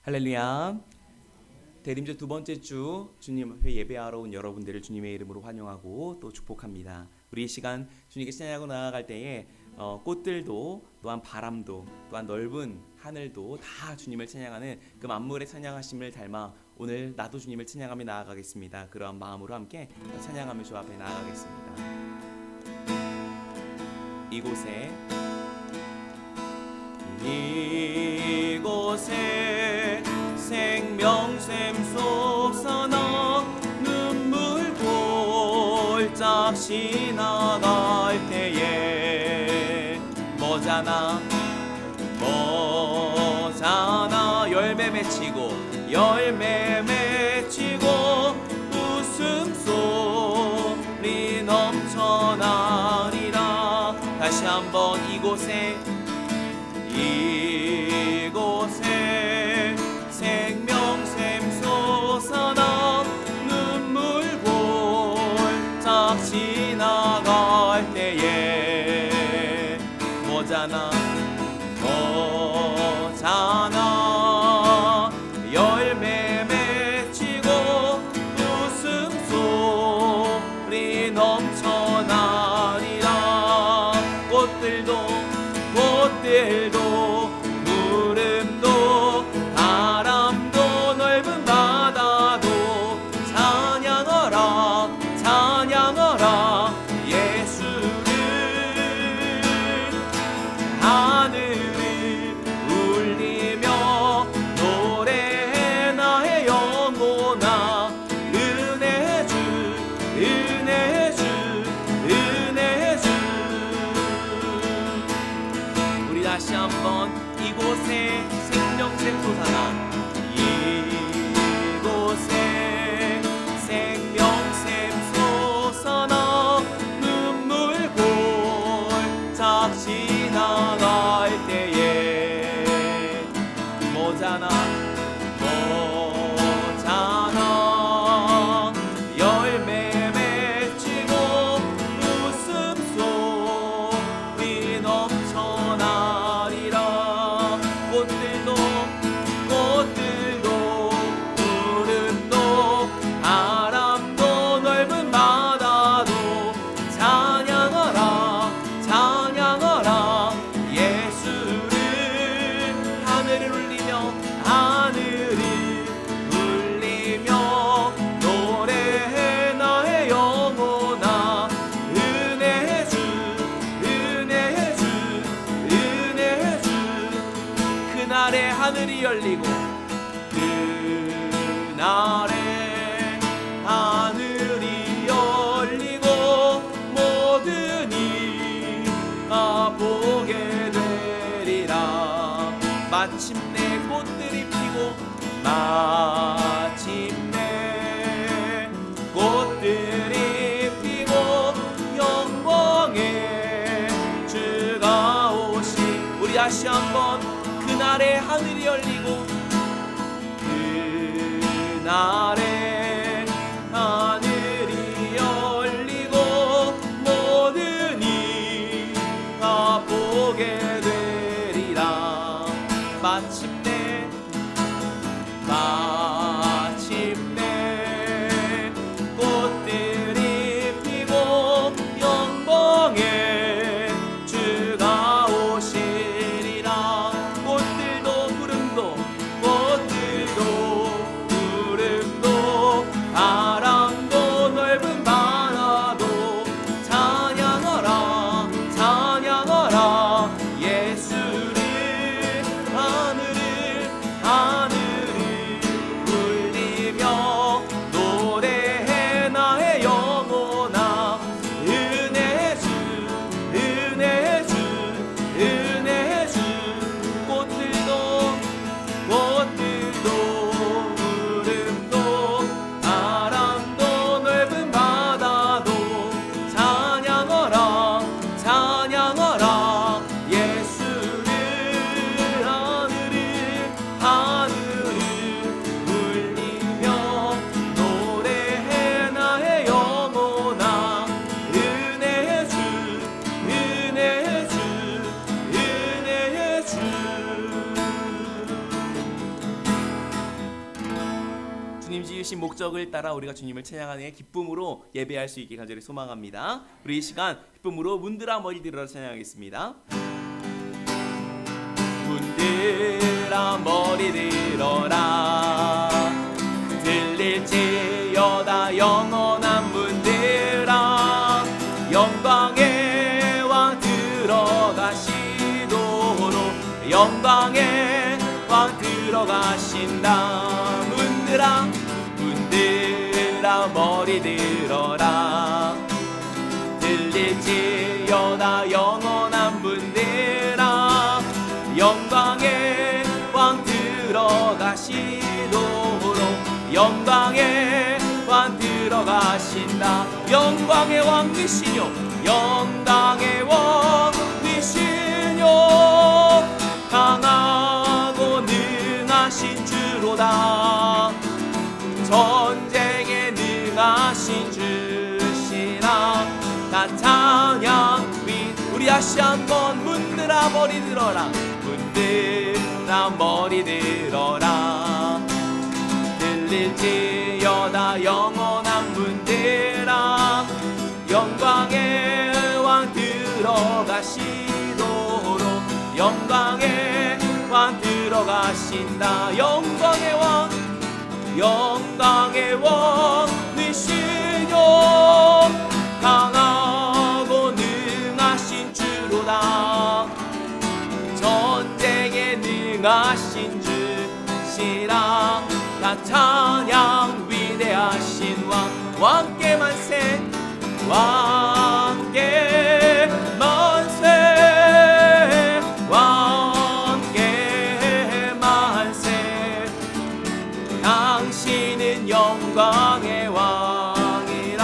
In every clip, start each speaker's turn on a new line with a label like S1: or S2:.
S1: 할렐루야. 대림절 두 번째 주 주님 앞에 예배하러 온 여러분들을 주님의 이름으로 환영하고 또 축복합니다. 우리 이 시간 주님께 찬양하고 나아갈 때에 꽃들도 또한 바람도 또한 넓은 하늘도 다 주님을 찬양하는 그 만물의 찬양하심을 닮아 오늘 나도 주님을 찬양하며 나아가겠습니다. 그러한 마음으로 함께 찬양하며 주 앞에 나아가겠습니다. 이곳에 생명샘 솟아나 눈물 골짝 지나갈 때에 뭐잖아 열매 맺히고 웃음소리 넘쳐나리라. 다시 한번 이곳에 생명샘 솟아나 눈물 골짝 지나갈 때에 뭐잖아 열매 주님 지으신 목적을 따라 우리가 주님을 찬양하는 기쁨으로 예배할 수 있게 간절히 소망합니다. 우리 이 시간 기쁨으로 문들아 머리 들어라 찬양하겠습니다. 문들아 머리 들어라 들릴지어다 영원한 문들아 영광의 왕 들어가시도록 영광의 왕 들어가신다. 문들아 문들아 머리 들어라 들릴지어다 영원한 문들아 영광의 왕 들어가시도록 영광의 왕 들어가신다. 영광의 왕 니시뇨 영광의 왕 니시뇨 강하고 능하신 주로다 전쟁에 능하신 주시라. 나 찬양 위 우리 다시 한번 문들아 머리 들어라 문들아 머리 들어라 들릴지어다 영원한 문들아 영광의 왕 들어가시도록 영광의 왕 들어가신다. 영광의 왕 영광의 왕 니시뇨 강하고 능하신 주로다 전쟁에 능하신 주시라. 나 찬양 위대하신 왕 왕께 만세 왕께 만세 왕께 만세 당신은 영광의 왕이라.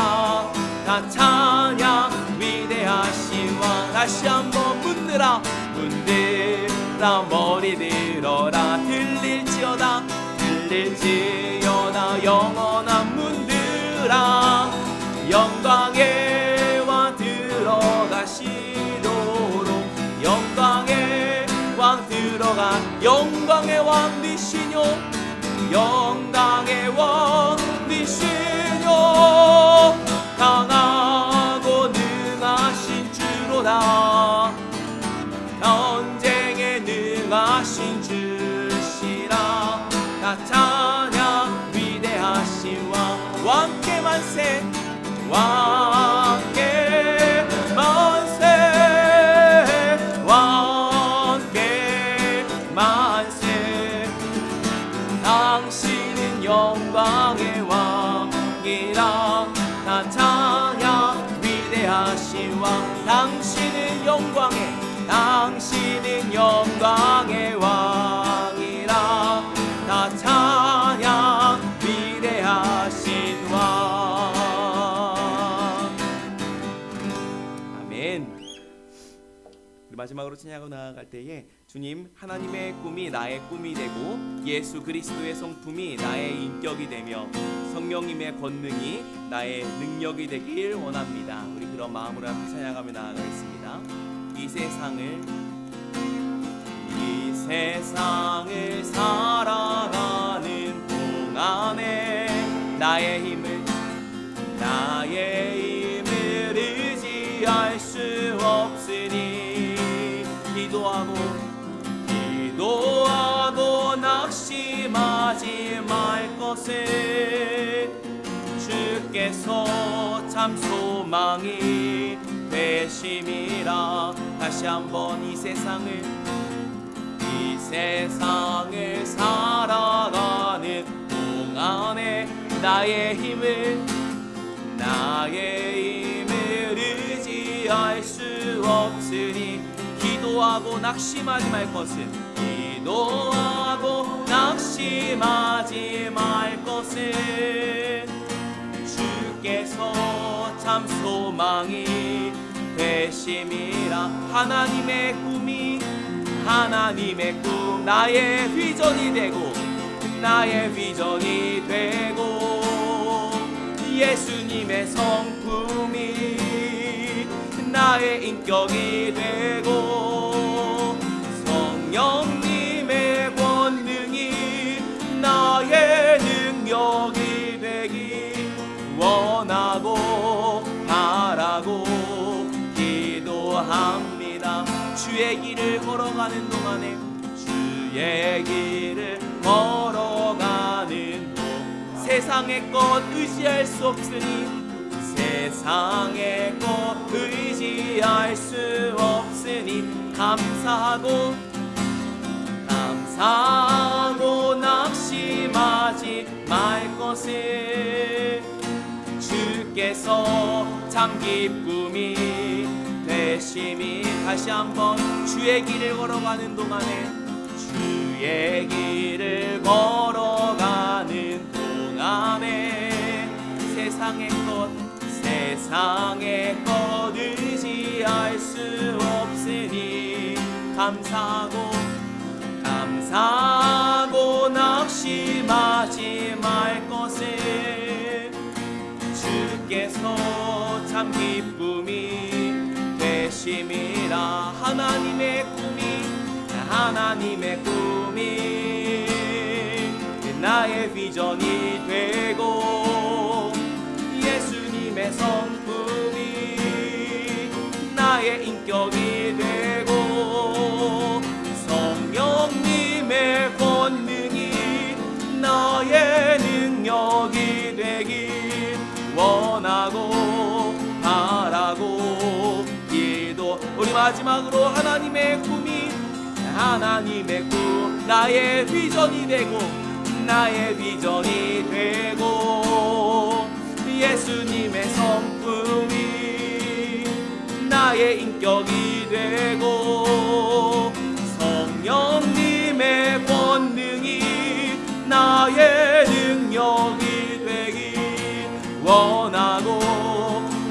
S1: 나 찬양 위대하신 왕 다시 한번 문들아 문들아 머리 들어라 들릴지어다 들릴지어다 영원한 문들아 영광의 왕 들어가시도록 영광의 왕 들어가 영광의 왕 니시뇨 영광의 왕 니시뇨 강하고 능하신 주로다 전쟁에 능하신 주시라. 나 찬양 위대하신 왕 왕께 만세 왕께 만세 왕께 만세 당신은 영광의 왕이라. 나 찬양 위대하신 왕 당신은 영광의 왕이라. 나 찬양 위대하신 왕. 아멘. 우리 마지막으로 찬양하고 나아갈 때에 주님 하나님의 꿈이 나의 꿈이 되고 예수 그리스도의 성품이 나의 인격이 되며 성령님의 권능이 나의 능력이 되길 원합니다. 우리 그런 마음으로 함께 찬양하며 나아가겠습니다. 이 세상을 살아가는 동안에 나의 힘을 의지할 수 없으니 기도하고 낙심하지 말 것을 주께서 참 소망이 되심이라. 다시 한번 이 세상을 살아가는 동안에 나의 힘을 의지할 수 없으니 기도하고 낙심하지 말 것을 주께서 참 소망이 되심이라. 하나님의 꿈 나의 비전이 되고 예수님의 성품이 나의 인격이 되고 성령님의 권능이 나의 능력이 주의 길을 걸어가는 동안에 주의 길을 걸어가는 동 세상의 것 의지할 수 없으니 세상의 것 의지할 수 없으니 감사하고 낙심하지 말 것을 주께서 참 기쁨이 되심이 다시 한번 주의 길을 걸어가는 동안에 주의 길을 걸어가는 동안에 세상의 것 의지할 수 없으니 감사하고 낙심하지 말 것을 주께서 참 기쁨이 되심이라 하나님의 꿈이 나의 비전이 되고 예수님의 성품이 나의 인격이 되고 성령님의 권능이 나의 능력이 되길 원하고 바라고 기도. 우리 마지막으로 하나님의 꿈 나의 비전이 되고 예수님의 성품이 나의 인격이 되고 성령님의 권능이 나의 능력이 되길 원하고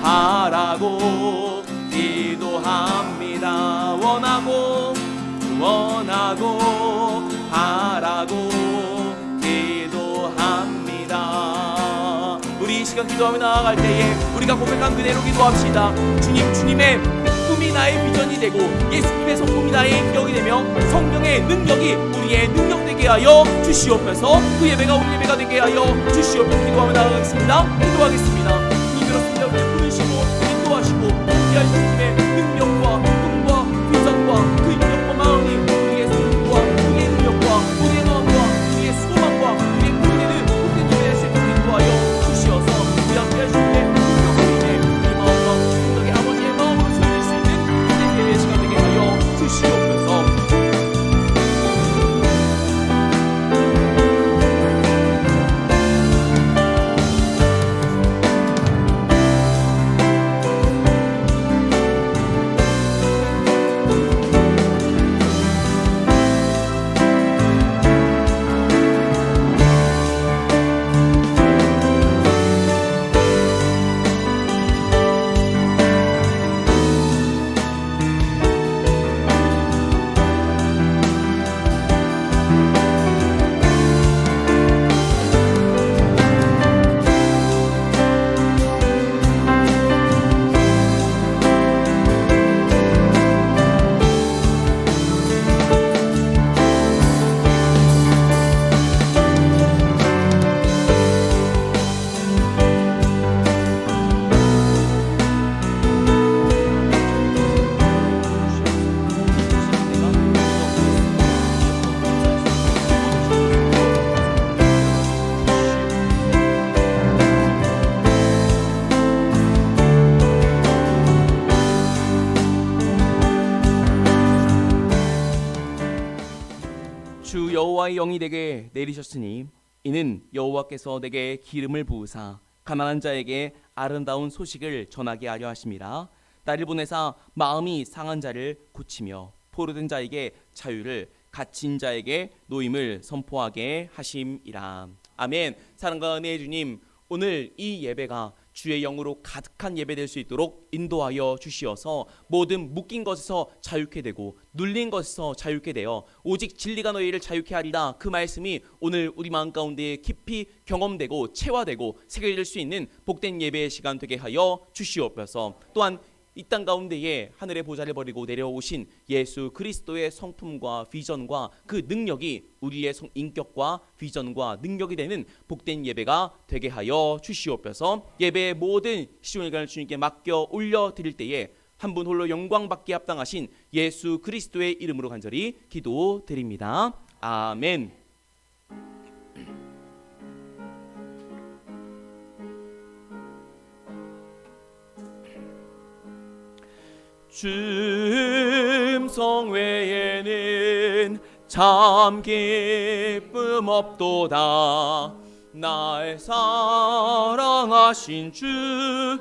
S1: 바라고 기도합니다. 원하고 바라고 기도합니다. 우리 이 시간 기도하며 나아갈 때에 우리가 고백한 그대로 기도합시다. 주님의 꿈이 나의 비전이 되고 예수님의 성품이 나의 인격이 되며 성령의 능력이 우리의 능력 되게 하여 주시옵소서. 그 예배가 우리 예배가 되게 하여 주시옵소서. 기도하며 나아가겠습니다. 기도하겠습니다. 주님 그렇습니다. 우리 부르시고 인도하시고 함께할 주님의 능력과 꿈과 비전과 그 인격과 마음이 우리의 삶과 우리의 능력과 우리의 마음과 우리의 소망과 우리의 꿈에는 복된 예배 될 수 있도록 인도하여 주시어서 우리 함께할 주님의 능력을 인해 우리 마음과 생각의 아버지의 마음으로 소유될 수 있는 복된 예배의 시간 되게 하여 주시옵소서. 주 여호와의 영이 내게 내리셨으니 이는 여호와께서 내게 기름을 부으사 가난한 자에게 아름다운 소식을 전하게 하려 하심이라. 나를 보내사 마음이 상한 자를 고치며 포로된 자에게 자유를 갇힌 자에게 노임을 선포하게 하심이라. 아멘. 사랑과 은혜의 주님, 오늘 이 예배가 주의 영으로 가득한 예배 될 수 있도록 인도하여 주시어서 모든 묶인 것에서 자유케 되고 눌린 것에서 자유케 되어 오직 진리가 너희를 자유케 하리라. 그 말씀이 오늘 우리 마음 가운데 깊이 경험되고 체화되고 새겨질 수 있는 복된 예배의 시간 되게 하여 주시옵소서. 또한 이 땅 가운데에 하늘의 보좌를 버리고 내려오신 예수 그리스도의 성품과 비전과 그 능력이 우리의 인격과 비전과 능력이 되는 복된 예배가 되게 하여 주시옵소서. 예배의 모든 시종일관을 주님께 맡겨 올려드릴 때에 한 분 홀로 영광받기에 합당하신 예수 그리스도의 이름으로 간절히 기도드립니다. 아멘. 줌성 외에는 참 기쁨 없도다. 날 사랑하신 주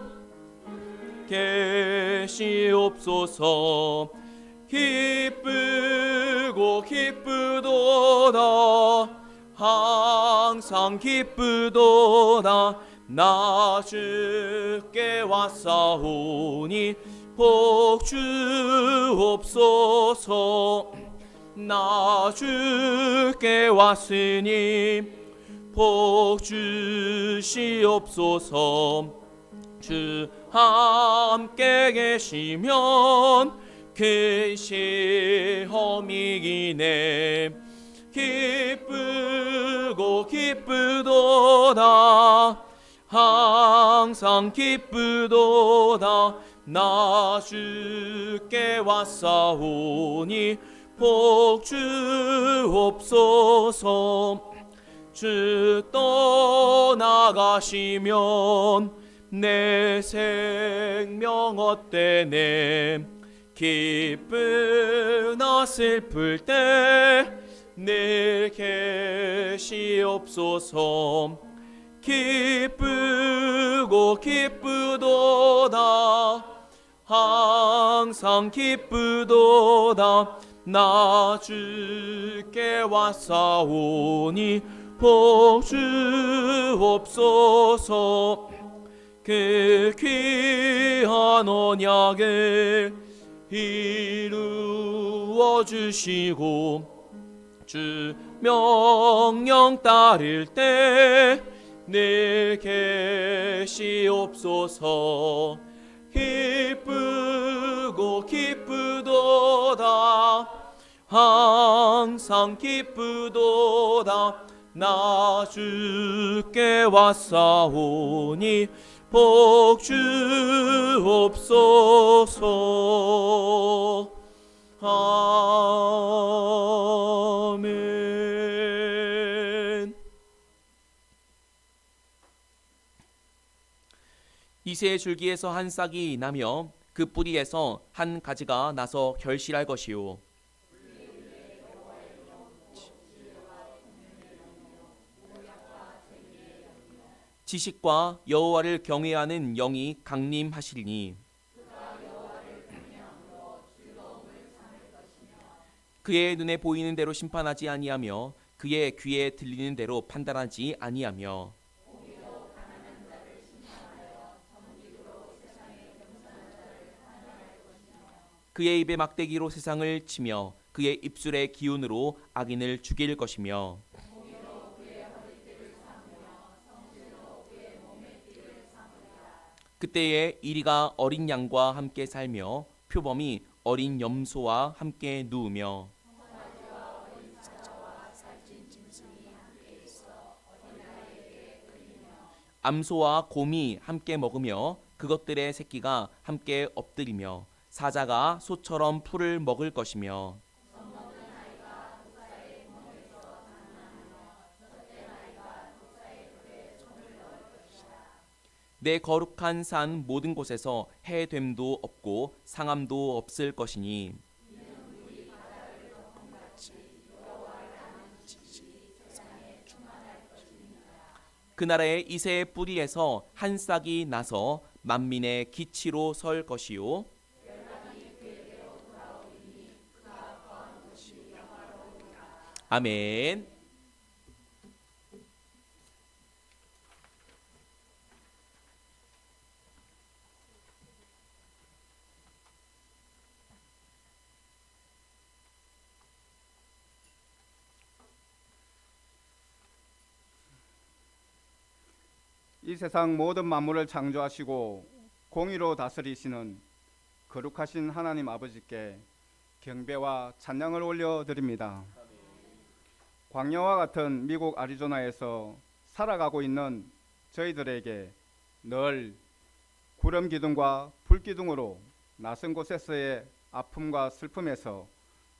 S1: 계시옵소서. 기쁘고 기쁘도다. 항상 기쁘도다. 나 주께 왔사오니 복 주옵소서. 나 주께 왔으니 복 주시옵소서. 주 함께 계시면 큰 시험이 이기네. 기쁘고 기쁘도다. 항상 기쁘도다. 나 주께 왔사오니 복 주옵소서. 주 떠나가시면 내 생명 어때네. 기쁘나 슬플 때 늘 계시옵소서. 기쁘고 기쁘도다. 항상 기쁘도다. 나 주께 왔사오니 복 주옵소서. 그 귀한 언약을 이루어 주시고 주 명령 따를 때 늘 계시옵소서. 기쁘고 기쁘도다. 항상 기쁘도다. 나 주께 왔사오니 복 주옵소서. 아멘. 이새의 줄기에서 한 싹이 나며 그 뿌리에서 한 가지가 나서 결실할 것이요. 지식과 여호와를 경외하는 영이 강림하시리니 그의 눈에 보이는 대로 심판하지 아니하며 그의 귀에 들리는 대로 판단하지 아니하며 그의 입에 막대기로 세상을 치며 그의 입술의 기운으로 악인을 죽일 것이며 그때에 이리가 어린 양과 함께 살며 표범이 어린 염소와 함께 누우며 암소와 곰이 함께 먹으며 그것들의 새끼가 함께 엎드리며 사자가 소처럼 풀을 먹을 것이며 내 거룩한 산 모든 곳에서 해됨도 없고 상함도 없을 것이니 그 나라의 이새의 뿌리에서 한 싹이 나서 만민의 기치로 설 것이요 아멘.
S2: 이 세상 모든 만물을 창조하시고 공의로 다스리시는 거룩하신 하나님 아버지께 경배와 찬양을 올려드립니다. 광야와 같은 미국 애리조나에서 살아가고 있는 저희들에게 늘 구름 기둥과 불 기둥으로 낯선 곳에서의 아픔과 슬픔에서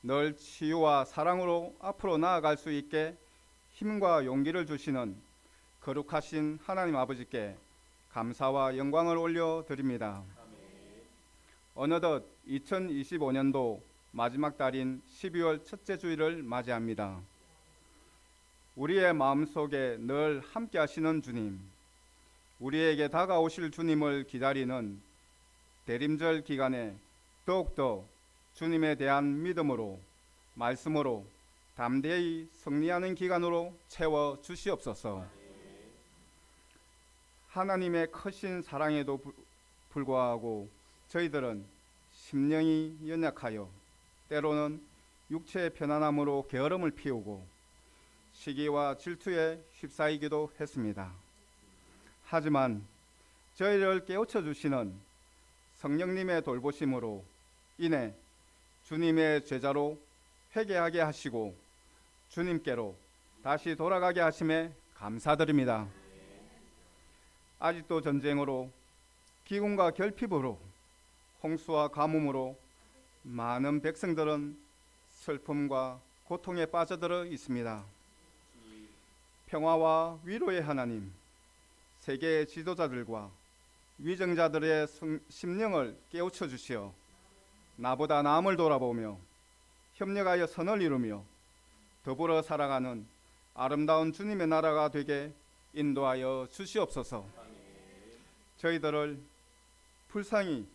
S2: 늘 치유와 사랑으로 앞으로 나아갈 수 있게 힘과 용기를 주시는 거룩하신 하나님 아버지께 감사와 영광을 올려드립니다. 어느덧 2025년도 마지막 달인 12월 첫째 주일을 맞이합니다. 우리의 마음속에 늘 함께 하시는 주님, 우리에게 다가오실 주님을 기다리는 대림절 기간에 더욱더 주님에 대한 믿음으로, 말씀으로 담대히 승리하는 기간으로 채워 주시옵소서. 하나님의 크신 사랑에도 불구하고 저희들은 심령이 연약하여 때로는 육체의 편안함으로 게으름을 피우고 시기와 질투에 휩싸이기도 했습니다. 하지만 저희를 깨우쳐 주시는 성령님의 돌보심으로 인해 주님의 제자로 회개하게 하시고 주님께로 다시 돌아가게 하심에 감사드립니다. 아직도 전쟁으로, 기근과 결핍으로, 홍수와 가뭄으로 많은 백성들은 슬픔과 고통에 빠져들어 있습니다. 평화와 위로의 하나님, 세계의 지도자들과 위정자들의 심령을 깨우쳐 주시어 나보다 남을 돌아보며 협력하여 선을 이루며 더불어 살아가는 아름다운 주님의 나라가 되게 인도하여 주시옵소서. 저희들을 불쌍히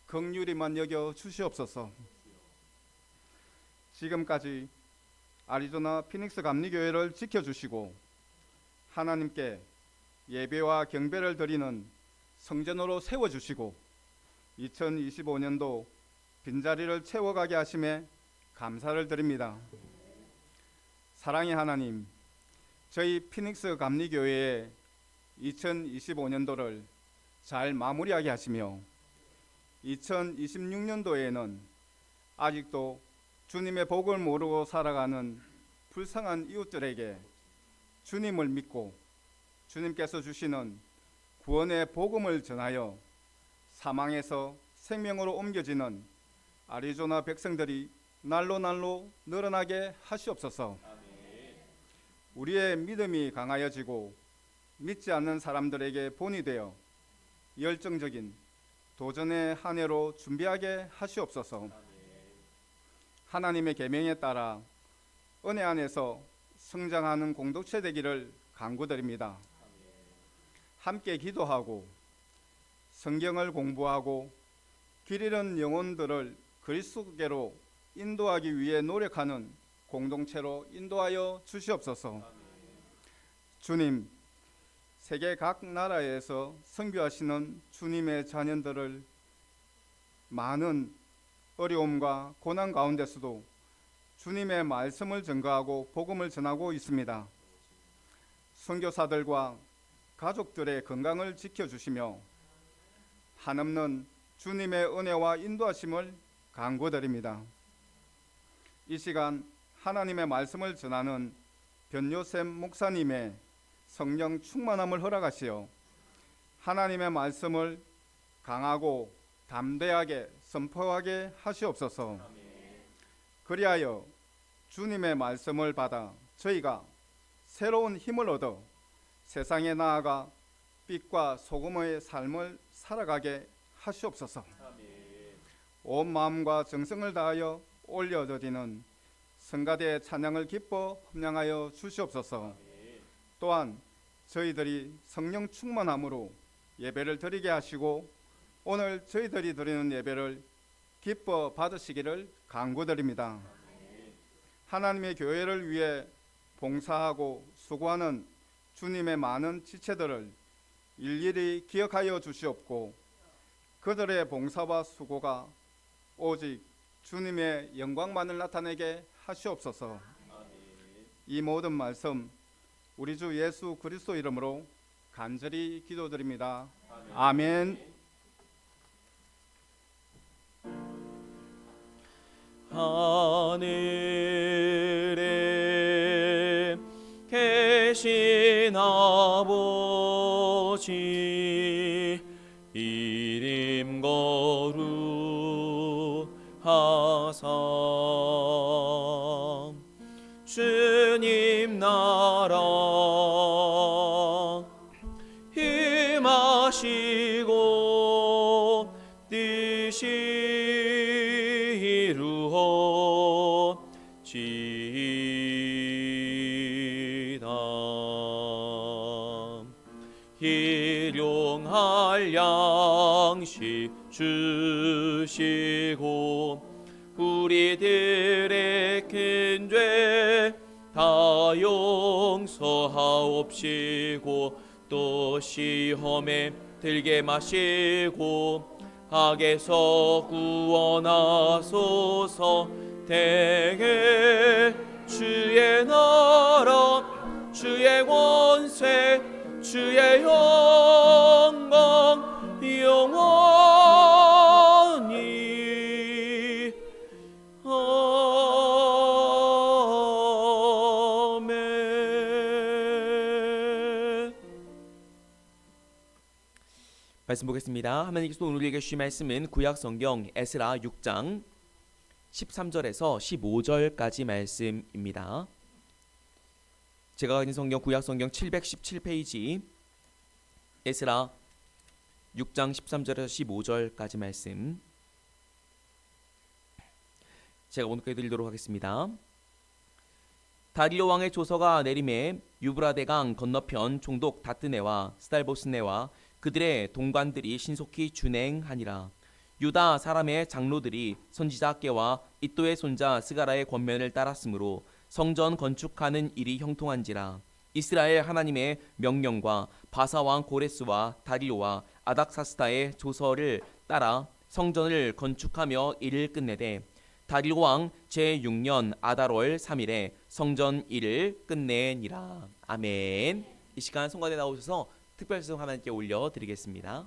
S2: 긍휼히만 여겨 주시옵소서. 지금까지 아리조나 피닉스 감리교회를 지켜주시고 하나님께 예배와 경배를 드리는 성전으로 세워주시고 2025년도 빈자리를 채워가게 하심에 감사를 드립니다. 사랑의 하나님, 저희 피닉스 감리교회의 2025년도를 잘 마무리하게 하시며 2026년도에는 아직도 주님의 복을 모르고 살아가는 불쌍한 이웃들에게 주님을 믿고 주님께서 주시는 구원의 복음을 전하여 사망에서 생명으로 옮겨지는 아리조나 백성들이 날로 늘어나게 하시옵소서. 우리의 믿음이 강하여지고 믿지 않는 사람들에게 본이 되어 열정적인 도전의 한 해로 준비하게 하시옵소서. 하나님의 계명에 따라 은혜 안에서 성장하는 공동체 되기를 간구드립니다. 함께 기도하고 성경을 공부하고 길 잃은 영혼들을 그리스도께로 인도하기 위해 노력하는 공동체로 인도하여 주시옵소서. 주님, 세계 각 나라에서 선교하시는 주님의 자녀들을 많은 어려움과 고난 가운데서도 주님의 말씀을 전가하고 복음을 전하고 있습니다. 선교사들과 가족들의 건강을 지켜주시며 한없는 주님의 은혜와 인도하심을 간구드립니다. 이 시간 하나님의 말씀을 전하는 변요셉 목사님의 성령 충만함을 허락하시어 하나님의 말씀을 강하고 담대하게 선포하게 하시옵소서. 그리하여 주님의 말씀을 받아 저희가 새로운 힘을 얻어 세상에 나아가 빛과 소금의 삶을 살아가게 하시옵소서. 온 마음과 정성을 다하여 올려드리는 성가대의 찬양을 기뻐 함양하여 주시옵소서. 또한 저희들이 성령 충만함으로 예배를 드리게 하시고 오늘 저희들이 드리는 예배를 기뻐 받으시기를 간구드립니다. 하나님의 교회를 위해 봉사하고 수고하는 주님의 많은 지체들을 일일이 기억하여 주시옵고 그들의 봉사와 수고가 오직 주님의 영광만을 나타내게 하시옵소서. 이 모든 말씀 우리 주 예수 그리스도 이름으로 간절히 기도드립니다. 아멘.
S1: 하늘에 계신 아버지 이름 거룩 하사 주님 나라 임하시고 뜻이 이루어지이다. 일용할 양식 주시고 우리들의 큰 죄 다 용서하옵시고 또 시험에 들게 마시고 악에서 구원하소서. 대개 주의 나라 주의 권세 주의 영광 영원히 아멘. 말씀 보겠습니다. 하나님께서 오늘 읽어주신 말씀은 구약성경 에스라 6장 13절에서 15절까지 말씀입니다. 제가 가진 성경 구약성경 717페이지 에스라 6장 13절에서 15절까지 말씀 제가 오늘까지 드리도록 하겠습니다. 다리오 왕의 조서가 내림에 유브라데강 건너편 총독 다뜨네와 스달보스네와 그들의 동관들이 신속히 준행하니라. 유다 사람의 장로들이 선지자 학계와 이또의 손자 스가라의 권면을 따랐으므로 성전 건축하는 일이 형통한지라. 이스라엘 하나님의 명령과 바사왕 고레스와 다리오와 아닥사스다의 조서를 따라 성전을 건축하며 일을 끝내되 다리오 왕 제6년 아달월 3일에 성전 일을 끝내니라. 아멘. 이 시간 성관에 나오셔서 특별송 하나님께 올려드리겠습니다.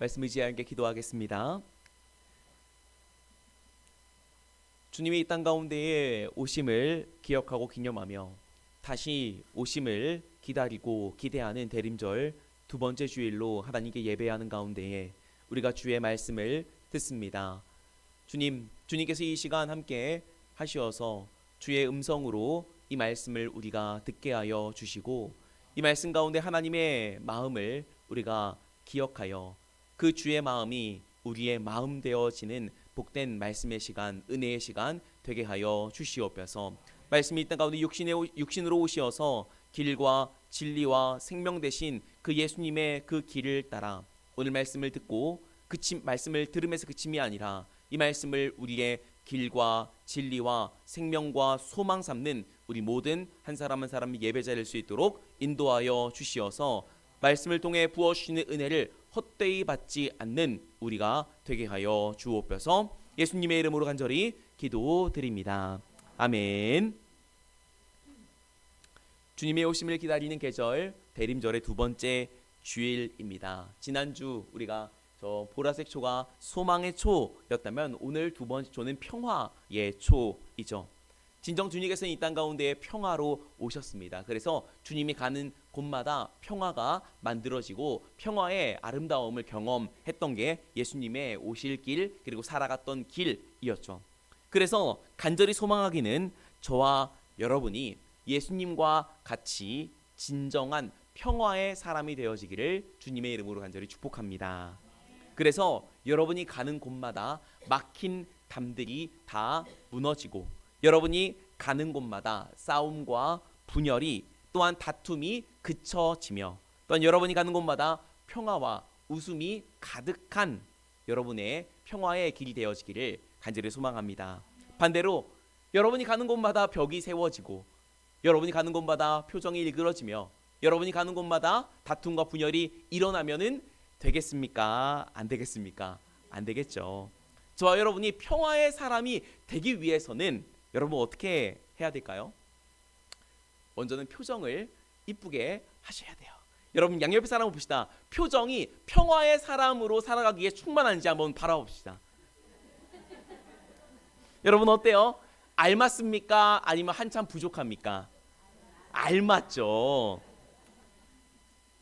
S1: 말씀 의지하여 함께 기도하겠습니다. 주님이 이 땅 가운데에 오심을 기억하고 기념하며 다시 오심을 기다리고 기대하는 대림절 두 번째 주일로 하나님께 예배하는 가운데에 우리가 주의 말씀을 듣습니다. 주님께서 이 시간 함께 하시어서 주의 음성으로 이 말씀을 우리가 듣게 하여 주시고 이 말씀 가운데 하나님의 마음을 우리가 기억하여 그 주의 마음이 우리의 마음 되어지는 복된 말씀의 시간, 은혜의 시간 되게 하여 주시옵소서. 말씀이 이 땅 가운데 육신으로 오시어서 길과 진리와 생명 되신 그 예수님의 그 길을 따라 오늘 말씀을 듣고 말씀을 들으면서 그침이 아니라 이 말씀을 우리의 길과 진리와 생명과 소망 삼는 우리 모든 한 사람 한 사람이 예배자 될 수 있도록 인도하여 주시어서 말씀을 통해 부어주시는 은혜를 헛되이 받지 않는 우리가 되게 하여 주옵소서. 예수님의 이름으로 간절히 기도드립니다. 아멘. 주님의 오심을 기다리는 계절 대림절의 두 번째 주일입니다. 지난주 우리가 저 보라색 초가 소망의 초였다면 오늘 두 번째 초는 평화의 초이죠. 진정 주님께서는 이 땅 가운데 평화로 오셨습니다. 그래서 주님이 가는 곳마다 평화가 만들어지고 평화의 아름다움을 경험했던 게 예수님의 오실 길 그리고 살아갔던 길이었죠. 그래서 간절히 소망하기는 저와 여러분이 예수님과 같이 진정한 평화의 사람이 되어지기를 주님의 이름으로 간절히 축복합니다. 그래서 여러분이 가는 곳마다 막힌 담들이 다 무너지고 여러분이 가는 곳마다 싸움과 분열이 또한 다툼이 그쳐지며 또한 여러분이 가는 곳마다 평화와 웃음이 가득한 여러분의 평화의 길이 되어지기를 간절히 소망합니다. 반대로 여러분이 가는 곳마다 벽이 세워지고 여러분이 가는 곳마다 표정이 일그러지며 여러분이 가는 곳마다 다툼과 분열이 일어나면은 되겠습니까? 안 되겠습니까? 안 되겠죠. 저와 여러분이 평화의 사람이 되기 위해서는 여러분 어떻게 해야 될까요? 먼저는 표정을 이쁘게 하셔야 돼요. 여러분 양옆에 사람을 봅시다. 표정이 평화의 사람으로 살아가기에 충만한지 한번 바라봅시다. 여러분 어때요? 알맞습니까? 아니면 한참 부족합니까? 알맞죠.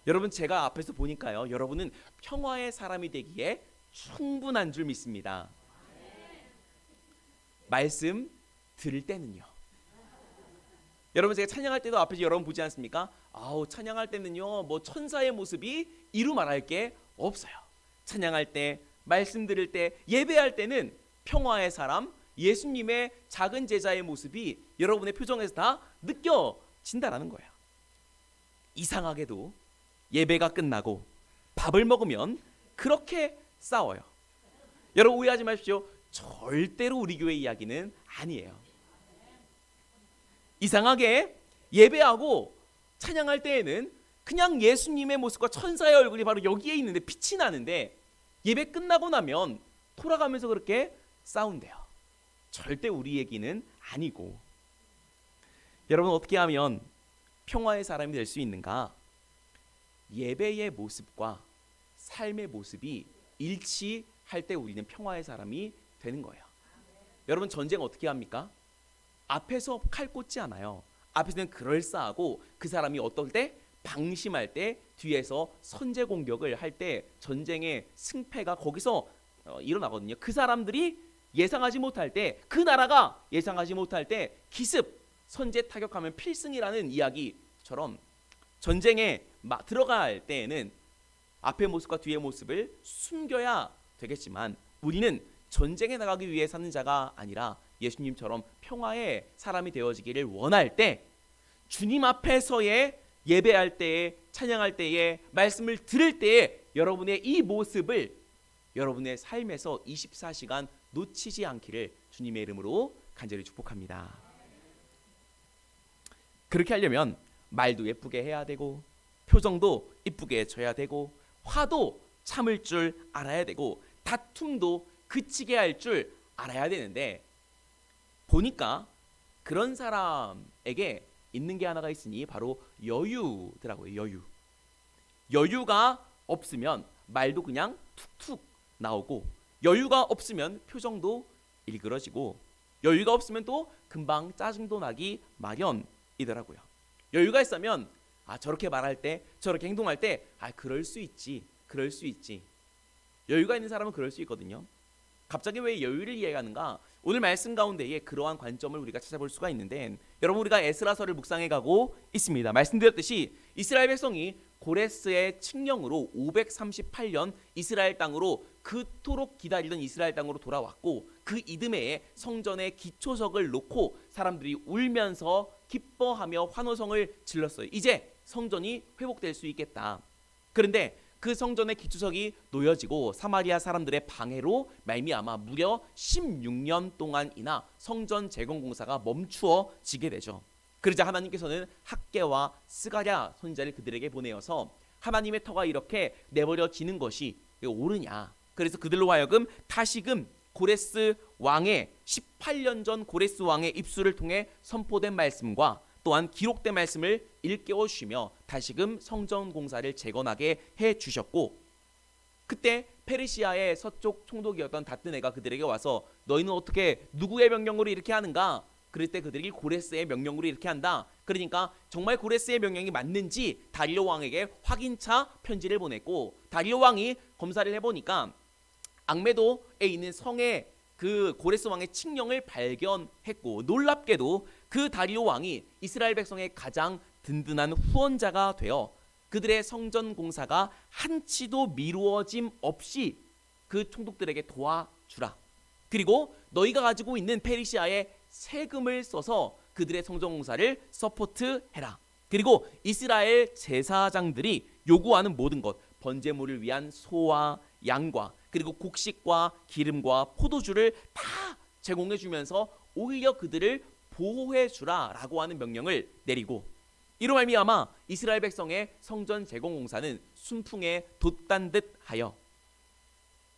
S1: 여러분 제가 앞에서 보니까요. 여러분은 평화의 사람이 되기에 충분한 줄 믿습니다. 말씀 들을 때는요. 여러분 제가 찬양할 때도 앞에서 여러분 보지 않습니까? 아우 찬양할 때는요. 뭐 천사의 모습이 이루 말할 게 없어요. 찬양할 때, 말씀 들을 때, 예배할 때는 평화의 사람, 예수님의 작은 제자의 모습이 여러분의 표정에서 다 느껴진다라는 거예요. 이상하게도 예배가 끝나고 밥을 먹으면 그렇게 싸워요. 여러분 오해하지 마십시오. 절대로 우리 교회 이야기는 아니에요. 이상하게 예배하고 찬양할 때에는 그냥 예수님의 모습과 천사의 얼굴이 바로 여기에 있는데 빛이 나는데 예배 끝나고 나면 돌아가면서 그렇게 싸운대요. 절대 우리 얘기는 아니고. 여러분 어떻게 하면 평화의 사람이 될 수 있는가? 예배의 모습과 삶의 모습이 일치할 때 우리는 평화의 사람이 되는 거예요. 여러분 전쟁 어떻게 합니까? 앞에서 칼 꽂지 않아요. 앞에서는 그럴싸하고 그 사람이 어떨 때 방심할 때 뒤에서 선제 공격을 할 때 전쟁의 승패가 거기서 일어나거든요. 그 사람들이 예상하지 못할 때 그 나라가 예상하지 못할 때 기습 선제 타격하면 필승이라는 이야기처럼 전쟁에 들어갈 때에는 앞의 모습과 뒤의 모습을 숨겨야 되겠지만 우리는 전쟁에 나가기 위해 사는 자가 아니라 예수님처럼 평화의 사람이 되어지기를 원할 때 주님 앞에서의 예배할 때에 찬양할 때에 말씀을 들을 때에 여러분의 이 모습을 여러분의 삶에서 24시간 놓치지 않기를 주님의 이름으로 간절히 축복합니다. 그렇게 하려면 말도 예쁘게 해야 되고 표정도 이쁘게 져야 되고 화도 참을 줄 알아야 되고 다툼도 그치게 할 줄 알아야 되는데 보니까 그런 사람에게 있는 게 하나가 있으니 바로 여유더라고요. 여유가 없으면 말도 그냥 툭툭 나오고, 여유가 없으면 표정도 일그러지고, 여유가 없으면 또 금방 짜증도 나기 마련이더라고요. 여유가 있으면 저렇게 말할 때, 저렇게 행동할 때 그럴 수 있지, 그럴 수 있지. 여유가 있는 사람은 그럴 수 있거든요. 갑자기 왜 여유를 이해하는가? 오늘 말씀 가운데에 그러한 관점을 우리가 찾아볼 수가 있는데, 여러분, 우리가 에스라서를 묵상해 가고 있습니다. 말씀드렸듯이 이스라엘 백성이 고레스의 칙령으로 538년 이스라엘 땅으로 그토록 기다리던 이스라엘 땅으로 돌아왔고, 그 이듬해에 성전에 기초석을 놓고 사람들이 울면서 기뻐하며 환호성을 질렀어요. 이제 성전이 회복될 수 있겠다. 그런데 그 성전의 기초석이 놓여지고 사마리아 사람들의 방해로 말미암아 무려 16년 동안이나 성전 재건 공사가 멈추어지게 되죠. 그러자 하나님께서는 학개와 스가랴 선지자를 그들에게 보내어서 하나님의 터가 이렇게 내버려지는 것이 옳으냐. 그래서 그들로 하여금 다시금 고레스 왕의 18년 전 고레스 왕의 입술을 통해 선포된 말씀과 또한 기록된 말씀을 일깨워 주시며 다시금 성전 공사를 재건하게 해 주셨고, 그때 페르시아의 서쪽 총독이었던 다뜨네가 그들에게 와서 너희는 어떻게 누구의 명령으로 이렇게 하는가? 그럴 때 그들이 고레스의 명령으로 이렇게 한다. 그러니까 정말 고레스의 명령이 맞는지 다리오 왕에게 확인차 편지를 보냈고, 다리오 왕이 검사를 해보니까 앙메도에 있는 성의 그 고레스 왕의 칙령을 발견했고, 놀랍게도 그 다리오 왕이 이스라엘 백성의 가장 든든한 후원자가 되어 그들의 성전 공사가 한치도 미루어짐 없이 그 총독들에게 도와주라. 그리고 너희가 가지고 있는 페르시아의 세금을 써서 그들의 성전 공사를 서포트해라. 그리고 이스라엘 제사장들이 요구하는 모든 것, 번제물을 위한 소와 양과 그리고 곡식과 기름과 포도주를 다 제공해 주면서 오히려 그들을 보호해 주라라고 하는 명령을 내리고, 이로 말미암아 이스라엘 백성의 성전 재건 공사는 순풍에 돛단 듯 하여,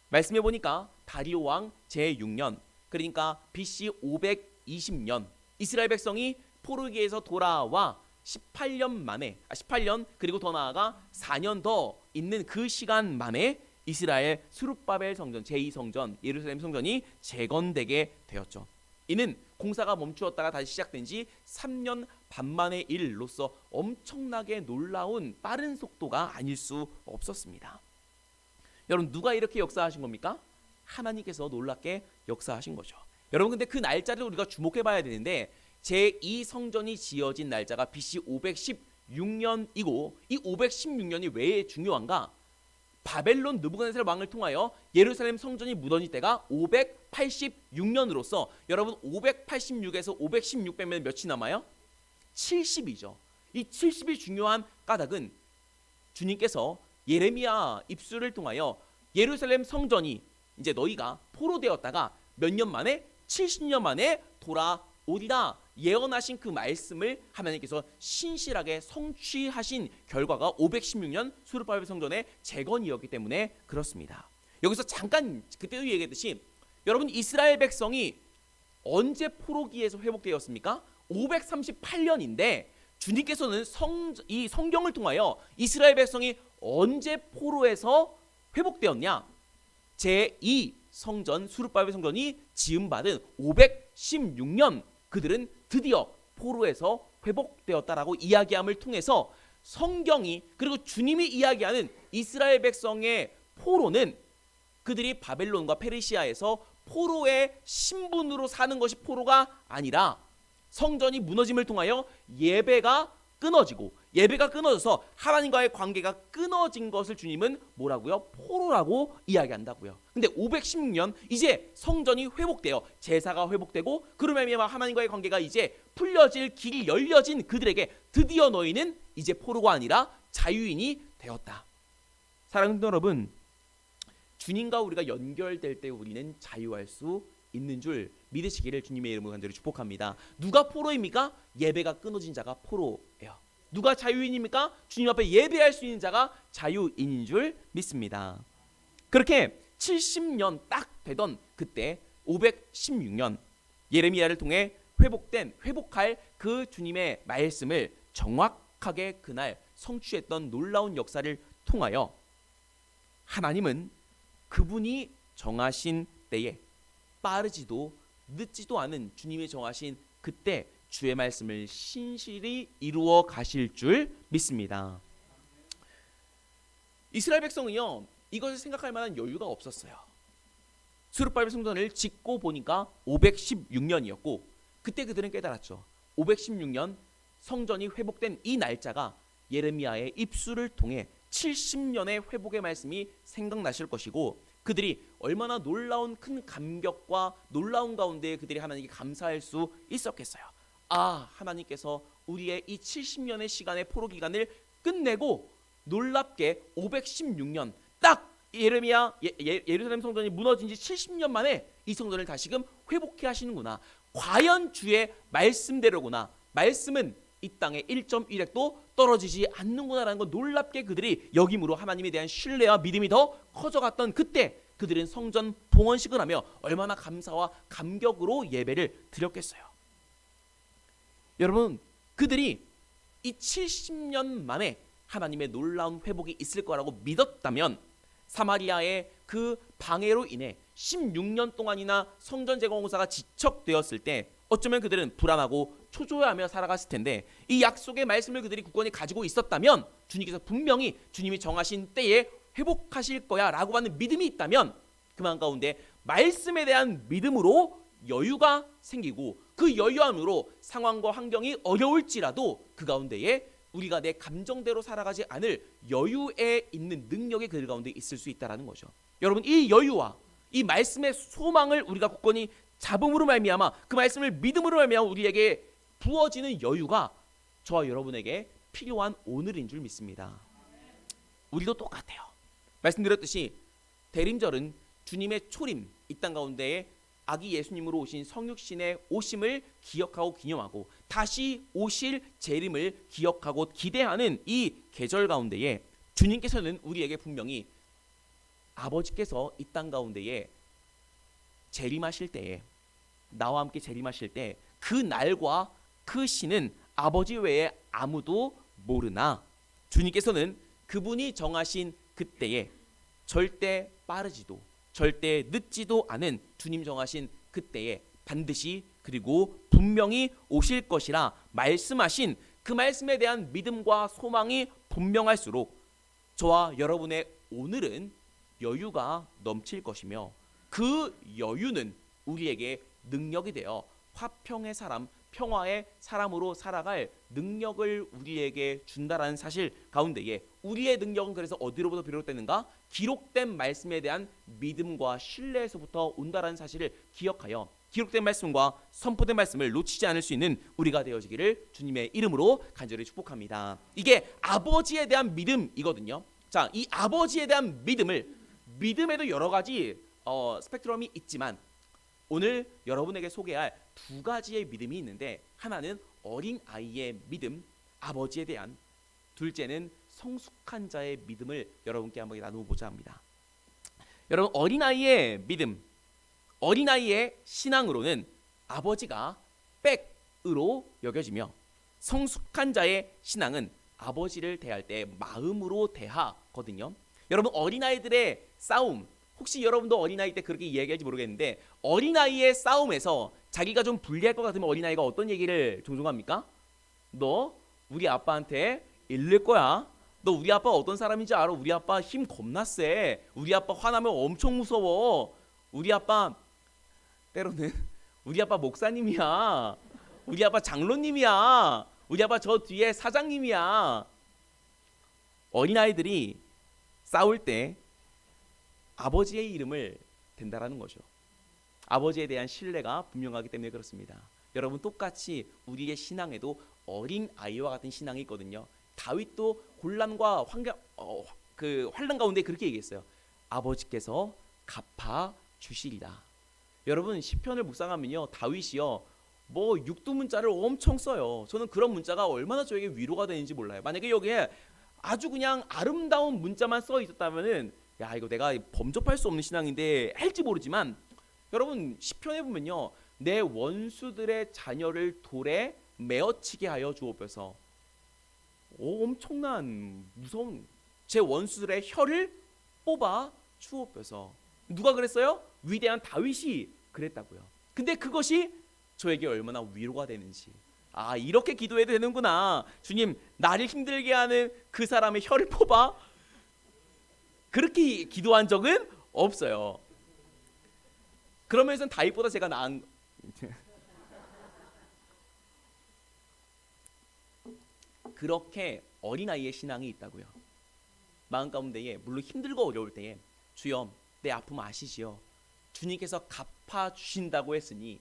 S1: 말씀해 보니까 다리오 왕 제6년, 그러니까 BC 520년 이스라엘 백성이 포르기에서 돌아와 18년 그리고 더 나아가 4년 더 있는 그 시간 만에 이스라엘 스룹바벨 성전 제2성전 예루살렘 성전이 재건되게 되었죠. 이는 공사가 멈추었다가 다시 시작된 지 3년 반 만의 일로서 엄청나게 놀라운 빠른 속도가 아닐 수 없었습니다. 여러분, 누가 이렇게 역사하신 겁니까? 하나님께서 놀랍게 역사하신 거죠. 여러분, 근데 그 날짜를 우리가 주목해 봐야 되는데, 제2성전이 지어진 날짜가 BC 516년이고 이 516년이 왜 중요한가? 바벨론 느부갓네살 왕을 통하여 예루살렘 성전이 무너질 때가 586년으로서 여러분 586에서 516 빼면 몇이 남아요? 70이죠. 이 70이 중요한 까닭은 주님께서 예레미야 입술을 통하여 예루살렘 성전이 이제 너희가 포로되었다가 몇 년 만에 70년 만에 돌아오리라 예언하신 그 말씀을 하나님께서 신실하게 성취하신 결과가 516년 수르바벨 성전의 재건이었기 때문에 그렇습니다. 여기서 잠깐 그때도 얘기했듯이 여러분, 이스라엘 백성이 언제 포로기에서 회복되었습니까? 538년인데 주님께서는 이 성경을 통하여 이스라엘 백성이 언제 포로에서 회복되었냐? 제2 성전 수르바벨 성전이 지음받은 516년 그들은 드디어 포로에서 회복되었다라고 이야기함을 통해서 성경이, 그리고 주님이 이야기하는 이스라엘 백성의 포로는 그들이 바벨론과 페르시아에서 포로의 신분으로 사는 것이 포로가 아니라 성전이 무너짐을 통하여 예배가 끊어져서 하나님과의 관계가 끊어진 것을 주님은 뭐라고요? 포로라고 이야기한다고요. 근데 516년 이제 성전이 회복되어 제사가 회복되고 그로 말미암아 하나님과의 관계가 이제 풀려질 길이 열려진 그들에게 드디어 너희는 이제 포로가 아니라 자유인이 되었다. 사랑하는 여러분, 주님과 우리가 연결될 때 우리는 자유할 수 있는 줄 믿으시기를 주님의 이름으로 간절히 축복합니다. 누가 포로입니까? 예배가 끊어진 자가 포로예요. 누가 자유인입니까? 주님 앞에 예배할 수 있는 자가 자유인인 줄 믿습니다. 그렇게 70년 딱 되던 그때 516년 예레미야를 통해 회복할 그 주님의 말씀을 정확하게 그날 성취했던 놀라운 역사를 통하여 하나님은 그분이 정하신 때에 빠르지도 늦지도 않은 주님이 정하신 그때 주의 말씀을 신실히 이루어 가실 줄 믿습니다. 이스라엘 백성은요, 이것을 생각할 만한 여유가 없었어요. 스룹바벨 성전을 짓고 보니까 516년이었고 그때 그들은 깨달았죠. 516년 성전이 회복된 이 날짜가 예레미야의 입술을 통해 70년의 회복의 말씀이 생각나실 것이고 그들이 얼마나 놀라운 큰 감격과 놀라운 가운데 그들이 하나님께 감사할 수 있었겠어요. 아, 하나님께서 우리의 이 70년의 시간의 포로 기간을 끝내고 놀랍게 516년 딱 예루살렘 성전이 무너진 지 70년 만에 이 성전을 다시금 회복해 하시는구나. 과연 주의 말씀대로구나. 말씀은 이 땅에 1.1핵도 떨어지지 않는구나라는 걸 놀랍게 그들이 여김으로 하나님에 대한 신뢰와 믿음이 더 커져갔던 그때 그들은 성전 봉헌식을 하며 얼마나 감사와 감격으로 예배를 드렸겠어요. 여러분, 그들이 이 70년 만에 하나님의 놀라운 회복이 있을 거라고 믿었다면 사마리아의 그 방해로 인해 16년 동안이나 성전 재건 공사가 지척되었을 때 어쩌면 그들은 불안하고 초조해하며 살아갔을 텐데 이 약속의 말씀을 그들이 굳건히 가지고 있었다면 주님께서 분명히 주님이 정하신 때에 회복하실 거야 라고 하는 믿음이 있다면 그 마음 가운데 말씀에 대한 믿음으로 여유가 생기고 그 여유함으로 상황과 환경이 어려울지라도 그 가운데에 우리가 내 감정대로 살아가지 않을 여유에 있는 능력이 그들 가운데 있을 수 있다는 거죠. 여러분, 이 여유와 이 말씀의 소망을 우리가 굳건히 잡음으로 말미암아 그 말씀을 믿음으로 말미암아 우리에게 부어지는 여유가 저와 여러분에게 필요한 오늘인 줄 믿습니다. 우리도 똑같아요. 말씀드렸듯이 대림절은 주님의 초림, 이 땅 가운데에 아기 예수님으로 오신 성육신의 오심을 기억하고 기념하고 다시 오실 재림을 기억하고 기대하는 이 계절 가운데에 주님께서는 우리에게 분명히 아버지께서 이 땅 가운데에 재림하실 때에 나와 함께 재림하실 때 그 날과 그 시는 아버지 외에 아무도 모르나 주님께서는 그분이 정하신 그때에 절대 빠르지도 절대 늦지도 않은 주님 정하신 그때에 반드시 그리고 분명히 오실 것이라 말씀하신 그 말씀에 대한 믿음과 소망이 분명할수록 저와 여러분의 오늘은 여유가 넘칠 것이며 그 여유는 우리에게 능력이 되어 화평의 사람, 평화의 사람으로 살아갈 능력을 우리에게 준다라는 사실 가운데에 우리의 능력은 그래서 어디로부터 비롯되는가? 기록된 말씀에 대한 믿음과 신뢰에서부터 온다라는 사실을 기억하여 기록된 말씀과 선포된 말씀을 놓치지 않을 수 있는 우리가 되어지기를 주님의 이름으로 간절히 축복합니다. 이게 아버지에 대한 믿음이거든요. 자, 이 아버지에 대한 믿음에도 여러 가지 스펙트럼이 있지만 오늘 여러분에게 소개할 두 가지의 믿음이 있는데 하나는 어린 아이의 믿음, 아버지에 대한, 둘째는 성숙한 자의 믿음을 여러분께 한번 나누고자 합니다. 여러분, 어린아이의 믿음, 어린아이의 신앙으로는 아버지가 백으로 여겨지며 성숙한 자의 신앙은 아버지를 대할 때 마음으로 대하거든요. 여러분, 어린아이들의 싸움, 혹시 여러분도 어린아이 때 그렇게 이야기할지 모르겠는데 어린아이의 싸움에서 자기가 좀 불리할 것 같으면 어린아이가 어떤 얘기를 종종 합니까? 너 우리 아빠한테 잃을 거야. 너 우리 아빠 어떤 사람인지 알아? 우리 아빠 힘 겁나 세. 우리 아빠 화나면 엄청 무서워. 우리 아빠 때로는 우리 아빠 목사님이야. 우리 아빠 장로님이야. 우리 아빠 저 뒤에 사장님이야. 어린아이들이 싸울 때 아버지의 이름을 댄다라는 거죠. 아버지에 대한 신뢰가 분명하기 때문에 그렇습니다. 여러분, 똑같이 우리의 신앙에도 어린 아이와 같은 신앙이 있거든요. 다윗도 곤란과 환란 가운데 그렇게 얘기했어요. 아버지께서 갚아 주시리라. 여러분, 시편을 묵상하면요, 다윗이요 뭐 육두문자를 엄청 써요. 저는 그런 문자가 얼마나 저에게 위로가 되는지 몰라요. 만약에 여기에 아주 그냥 아름다운 문자만 써 있었다면은 야, 이거 내가 범접할 수 없는 신앙인데 할지 모르지만 여러분, 시편에 보면요, 내 원수들의 자녀를 돌에 메어치게 하여 주옵소서. 엄청난 무서운 제 원수들의 혀를 뽑아 주옵소서. 누가 그랬어요? 위대한 다윗이 그랬다고요. 근데 그것이 저에게 얼마나 위로가 되는지. 아, 이렇게 기도해도 되는구나. 주님, 나를 힘들게 하는 그 사람의 혀를 뽑아. 그렇게 기도한 적은 없어요. 그러면서 다윗보다 제가 나은 그렇게 어린아이의 신앙이 있다고요. 마음 가운데에 물론 힘들고 어려울 때에 주여 내 아픔 아시지요? 주님께서 갚아주신다고 했으니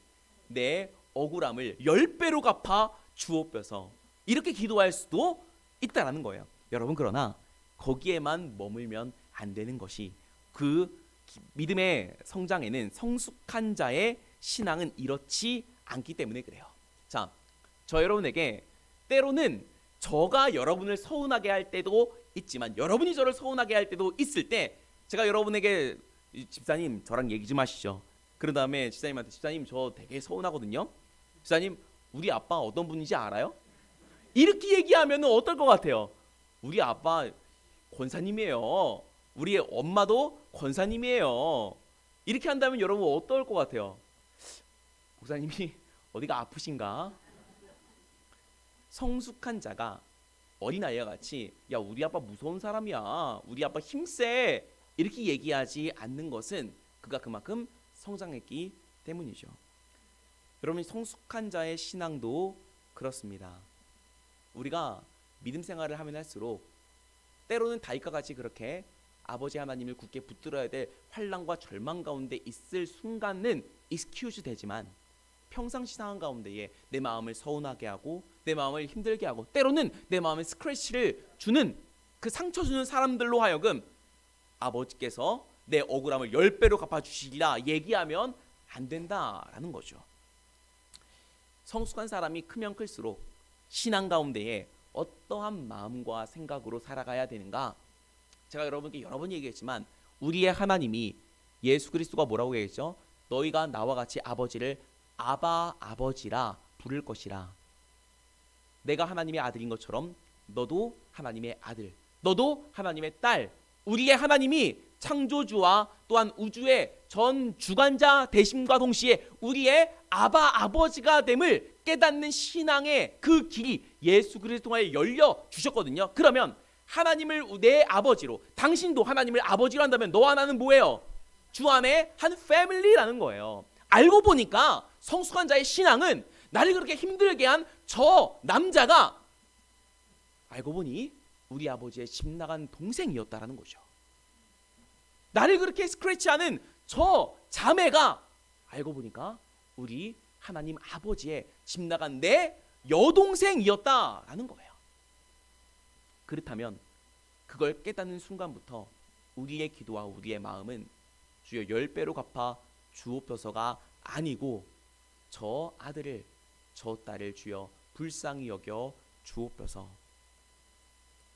S1: 내 억울함을 10배로 갚아 주옵소서. 이렇게 기도할 수도 있다라는 거예요. 여러분, 그러나 거기에만 머물면 안 되는 것이 그 믿음의 성장에는 성숙한 자의 신앙은 이렇지 않기 때문에 그래요. 자, 저 여러분에게 때로는 저가 여러분을 서운하게 할 때도 있지만 여러분이 저를 서운하게 할 때도 있을 때 제가 여러분에게 집사님 저랑 얘기 좀 하시죠. 그런 다음에 집사님한테 집사님 저 되게 서운하거든요. 집사님 우리 아빠 어떤 분인지 알아요? 이렇게 얘기하면 어떨 것 같아요? 우리 아빠 권사님이에요. 우리 엄마도 권사님이에요. 이렇게 한다면 여러분 어떨 것 같아요? 목사님이 어디가 아프신가? 성숙한 자가 어린아이와 같이 야 우리 아빠 무서운 사람이야, 우리 아빠 힘세 이렇게 얘기하지 않는 것은 그가 그만큼 성장했기 때문이죠. 여러분, 성숙한 자의 신앙도 그렇습니다. 우리가 믿음 생활을 하면 할수록 때로는 다윗과 같이 그렇게 아버지 하나님을 굳게 붙들어야 될 환난과 절망 가운데 있을 순간은 익스큐즈 되지만 평상시 상황 가운데에 내 마음을 서운하게 하고 내 마음을 힘들게 하고 때로는 내 마음에 스크래치를 주는 그 상처 주는 사람들로 하여금 아버지께서 내 억울함을 10배로 갚아주시리라 얘기하면 안 된다라는 거죠. 성숙한 사람이 크면 클수록 신앙 가운데에 어떠한 마음과 생각으로 살아가야 되는가? 제가 여러분께 여러 번 얘기했지만 우리의 하나님이 예수 그리스도가 뭐라고 얘기했죠? 너희가 나와 같이 아버지를 아바 아버지라 부를 것이라. 내가 하나님의 아들인 것처럼 너도 하나님의 아들, 너도 하나님의 딸. 우리의 하나님이 창조주와 또한 우주의 전 주관자 되심과 동시에 우리의 아바 아버지가 됨을 깨닫는 신앙의 그 길이 예수 그리스도 통하여 열려 주셨거든요. 그러면 하나님을 내 아버지로, 당신도 하나님을 아버지로 한다면 너와 나는 뭐예요? 주 안에 한 패밀리라는 거예요. 알고 보니까 성숙한 자의 신앙은 나를 그렇게 힘들게 한 저 남자가 알고 보니 우리 아버지의 집 나간 동생이었다라는 거죠. 나를 그렇게 스크래치하는 저 자매가 알고 보니까 우리 하나님 아버지의 집 나간 내 여동생이었다라는 거예요. 그렇다면 그걸 깨닫는 순간부터 우리의 기도와 우리의 마음은 주여 10배로 갚아 주옵소서가 아니고 저 아들을 저 딸을 주여 불쌍히 여겨 주옵소서.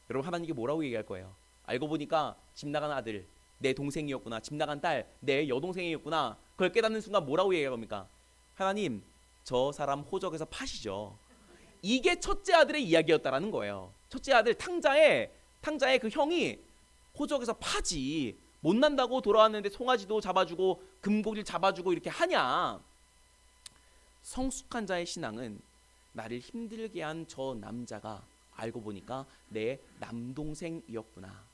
S1: 여러분, 하나님께 뭐라고 얘기할 거예요? 알고 보니까 집 나간 아들 내 동생이었구나, 집 나간 딸 내 여동생이었구나. 그걸 깨닫는 순간 뭐라고 얘기할 겁니까? 하나님 저 사람 호적에서 파시죠. 이게 첫째 아들의 이야기였다라는 거예요. 첫째 아들 탕자의 그 형이 호적에서 파지. 못 난다고 돌아왔는데 송아지도 잡아주고 금고기를 잡아주고 이렇게 하냐. 성숙한 자의 신앙은 나를 힘들게 한 저 남자가 알고 보니까 내 남동생이었구나.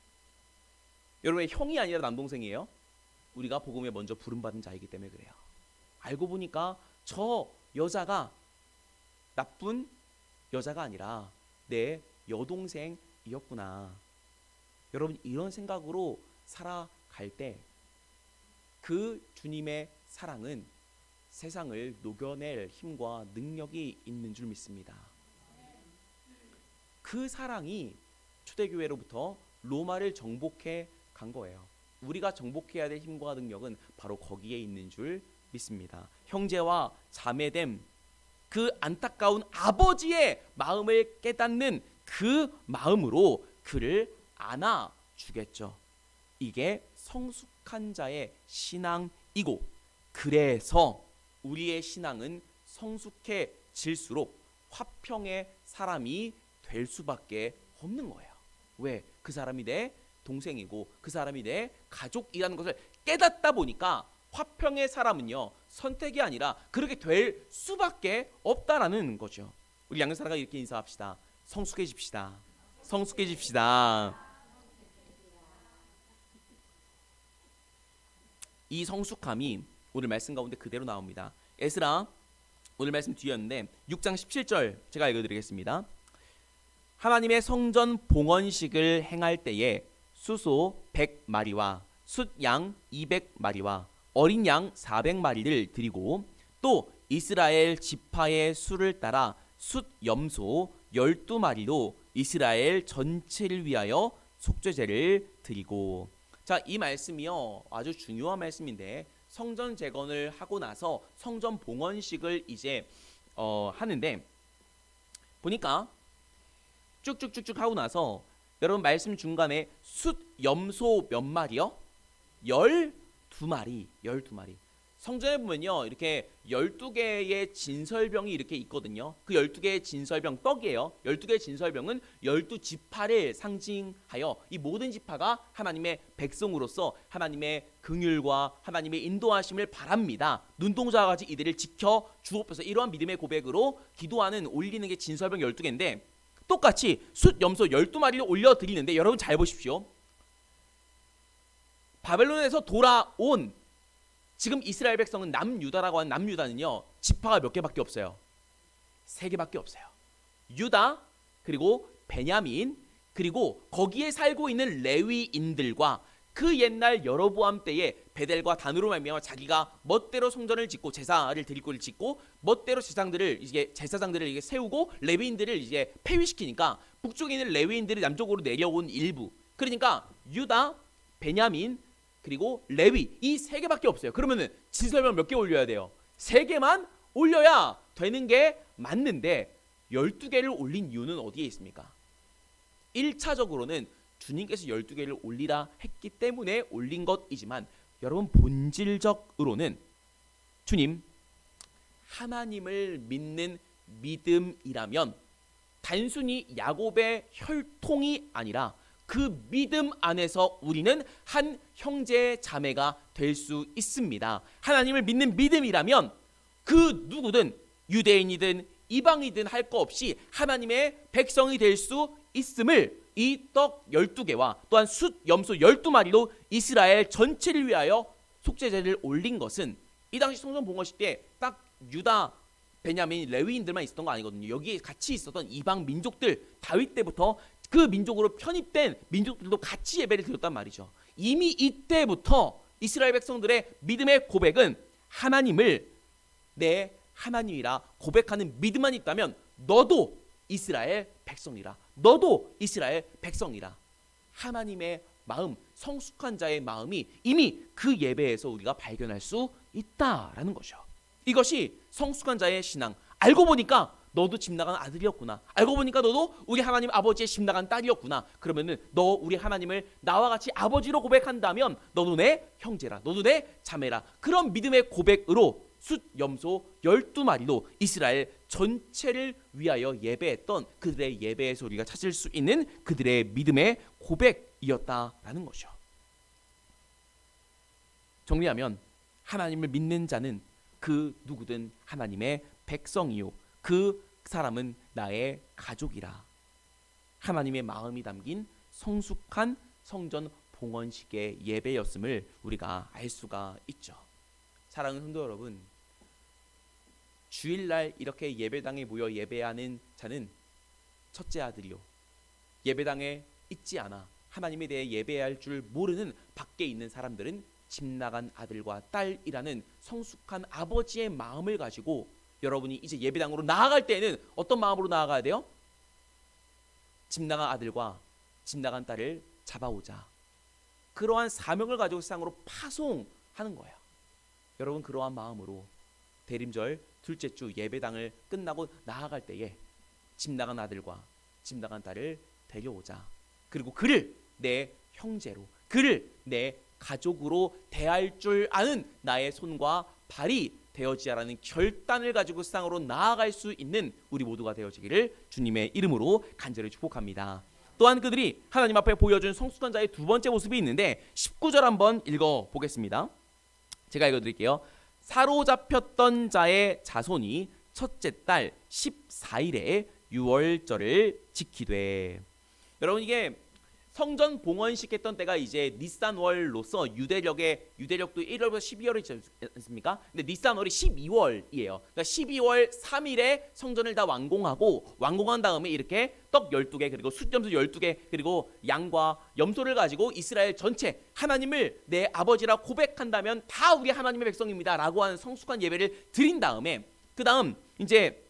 S1: 여러분, 형이 아니라 남동생이에요? 우리가 복음에 먼저 부름받은 자이기 때문에 그래요. 알고 보니까 저 여자가 나쁜 여자가 아니라 내 여동생이었구나. 여러분, 이런 생각으로 살아갈 때 그 주님의 사랑은 세상을 녹여낼 힘과 능력이 있는 줄 믿습니다. 그 사랑이 초대교회로부터 로마를 정복해 간 거예요. 우리가 정복해야 될 힘과 능력은 바로 거기에 있는 줄 믿습니다. 형제와 자매됨, 그 안타까운 아버지의 마음을 깨닫는 그 마음으로 그를 안아주겠죠. 이게 성숙한 자의 신앙이고, 그래서 우리의 신앙은 성숙해질수록 화평의 사람이 될 수밖에 없는 거예요. 왜? 그 사람이 내 동생이고 그 사람이 내 가족이라는 것을 깨닫다 보니까 화평의 사람은요 선택이 아니라 그렇게 될 수밖에 없다라는 거죠. 우리 양육 사람과 이렇게 인사합시다. 성숙해집시다. 성숙해집시다. 이 성숙함이 오늘 말씀 가운데 그대로 나옵니다. 에스라 오늘 말씀 뒤였는데 6장 17절 제가 읽어드리겠습니다. 하나님의 성전 봉헌식을 행할 때에 수소 100마리와 숫양 200마리와 어린 양 400마리를 드리고 또 이스라엘 지파의 수를 따라 숫 염소 12마리로 이스라엘 전체를 위하여 속죄제를 드리고. 자, 이 말씀이요 아주 중요한 말씀인데 성전 재건을 하고 나서 성전 봉헌식을 이제 하는데 보니까 쭉쭉쭉쭉 하고 나서 여러분 말씀 중간에 숫 염소 몇 마리요? 12마리. 성전에 보면요 이렇게 12개의 진설병이 이렇게 있거든요. 그 12개의 진설병 떡이에요. 12개의 진설병은 12지파를 상징하여 이 모든 지파가 하나님의 백성으로서 하나님의 긍휼과 하나님의 인도하심을 바랍니다. 눈동자와 같이 이들을 지켜 주옵소서. 이러한 믿음의 고백으로 기도하는 올리는 게 진설병 12개인데 똑같이 숫 염소 12마리를 올려드리는데 여러분 잘 보십시오. 바벨론에서 돌아온 지금 이스라엘 백성은 남유다라고 하는 남유다는요 지파가 몇 개밖에 없어요. 3개밖에 없어요. 유다 그리고 베냐민 그리고 거기에 살고 있는 레위인들과 그 옛날 여로보암 때에 베델과 단으로 말미암아 자기가 멋대로 성전을 짓고 제사를 드릴 곳을 짓고 멋대로 제사장들을 이게 세우고 레위인들을 이제 폐위시키니까 북쪽에 있는 레위인들이 남쪽으로 내려온 일부. 그러니까 유다, 베냐민 그리고 레위 이 3개밖에 없어요. 그러면은 진설명 몇 개 올려야 돼요? 3개만 올려야 되는 게 맞는데 12개를 올린 이유는 어디에 있습니까? 1차적으로는 주님께서 12개를 올리라 했기 때문에 올린 것이지만 여러분 본질적으로는 주님 하나님을 믿는 믿음이라면 단순히 야곱의 혈통이 아니라 그 믿음 안에서 우리는 한 형제 자매가 될 수 있습니다. 하나님을 믿는 믿음이라면 그 누구든 유대인이든 이방이든 할 거 없이 하나님의 백성이 될 수 있음을 이 떡 12개와 또한 숫 염소 12마리로 이스라엘 전체를 위하여 속죄제를 올린 것은 이 당시 성전 봉헌식 때 딱 유다, 베냐민, 레위인들만 있었던 거 아니거든요. 여기에 같이 있었던 이방 민족들 다윗 때부터 그 민족으로 편입된 민족들도 같이 예배를 드렸단 말이죠. 이미 이때부터 이스라엘 백성들의 믿음의 고백은 하나님을 내 하나님이라 고백하는 믿음만 있다면 너도 이스라엘 백성이라. 너도 이스라엘 백성이라. 하나님의 마음, 성숙한 자의 마음이 이미 그 예배에서 우리가 발견할 수 있다라는 거죠. 이것이 성숙한 자의 신앙. 알고 보니까 너도 집 나간 아들이었구나. 알고 보니까 너도 우리 하나님 아버지의 집 나간 딸이었구나. 그러면은 너 우리 하나님을 나와 같이 아버지로 고백한다면 너도 내 형제라. 너도 내 자매라. 그런 믿음의 고백으로 숫 염소 12마리로 이스라엘 전체를 위하여 예배했던 그들의 예배에서 우리가 찾을 수 있는 그들의 믿음의 고백이었다라는 것이죠. 정리하면 하나님을 믿는 자는 그 누구든 하나님의 백성이요 그 사람은 나의 가족이라. 하나님의 마음이 담긴 성숙한 성전 봉헌식의 예배였음을 우리가 알 수가 있죠. 사랑하는 성도 여러분, 주일날 이렇게 예배당에 모여 예배하는 자는 첫째 아들이요 예배당에 있지 않아 하나님에 대해 예배할 줄 모르는 밖에 있는 사람들은 집 나간 아들과 딸이라는 성숙한 아버지의 마음을 가지고 여러분이 이제 예배당으로 나아갈 때에는 어떤 마음으로 나아가야 돼요? 집 나간 아들과 집 나간 딸을 잡아오자. 그러한 사명을 가지고 세상으로 파송하는 거예요. 여러분 그러한 마음으로 대림절 둘째 주 예배당을 끝나고 나아갈 때에 집 나간 아들과 집 나간 딸을 데려오자. 그리고 그를 내 형제로, 그를 내 가족으로 대할 줄 아는 나의 손과 발이 되어지라는 결단을 가지고 세상으로 나아갈 수 있는 우리 모두가 되어지기를 주님의 이름으로 간절히 축복합니다. 또한 그들이 하나님 앞에 보여준 성숙한 자의 두 번째 모습이 있는데 19절 한번 읽어보겠습니다. 제가 읽어드릴게요. 사로잡혔던 자의 자손이 첫째 달 14일에 유월절을 지키되. 여러분, 이게 성전 봉헌식 했던 때가 이제 니산월로서 유대력도 1월부터 12월이지 않습니까? 근데 니산월이 12월이에요. 그러니까 12월 3일에 성전을 다 완공한 다음에 이렇게 떡 12개 그리고 숫점수 12개 그리고 양과 염소를 가지고 이스라엘 전체 하나님을 내 아버지라 고백한다면 다 우리 하나님의 백성입니다 라고 하는 성숙한 예배를 드린 다음에, 그 다음 이제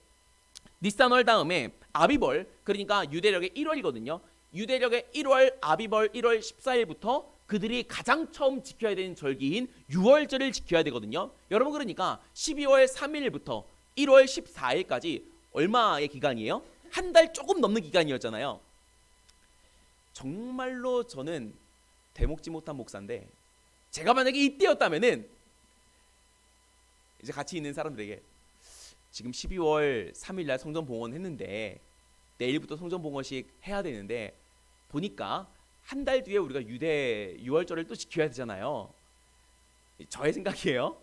S1: 니산월 다음에 아비벌, 그러니까 유대력의 1월이거든요. 유대력의 1월 아비벌 1월 14일부터 그들이 가장 처음 지켜야 되는 절기인 유월절을 지켜야 되거든요. 여러분, 그러니까 12월 3일부터 1월 14일까지 얼마의 기간이에요? 한 달 조금 넘는 기간이었잖아요. 정말로 저는 되먹지 못한 목사인데, 제가 만약에 이때였다면은 이제 같이 있는 사람들에게 지금 12월 3일 날 성전 봉헌했는데 내일부터 성전 봉헌식 해야 되는데 보니까 한 달 뒤에 우리가 유월절을 또 지켜야 되잖아요. 저의 생각이에요.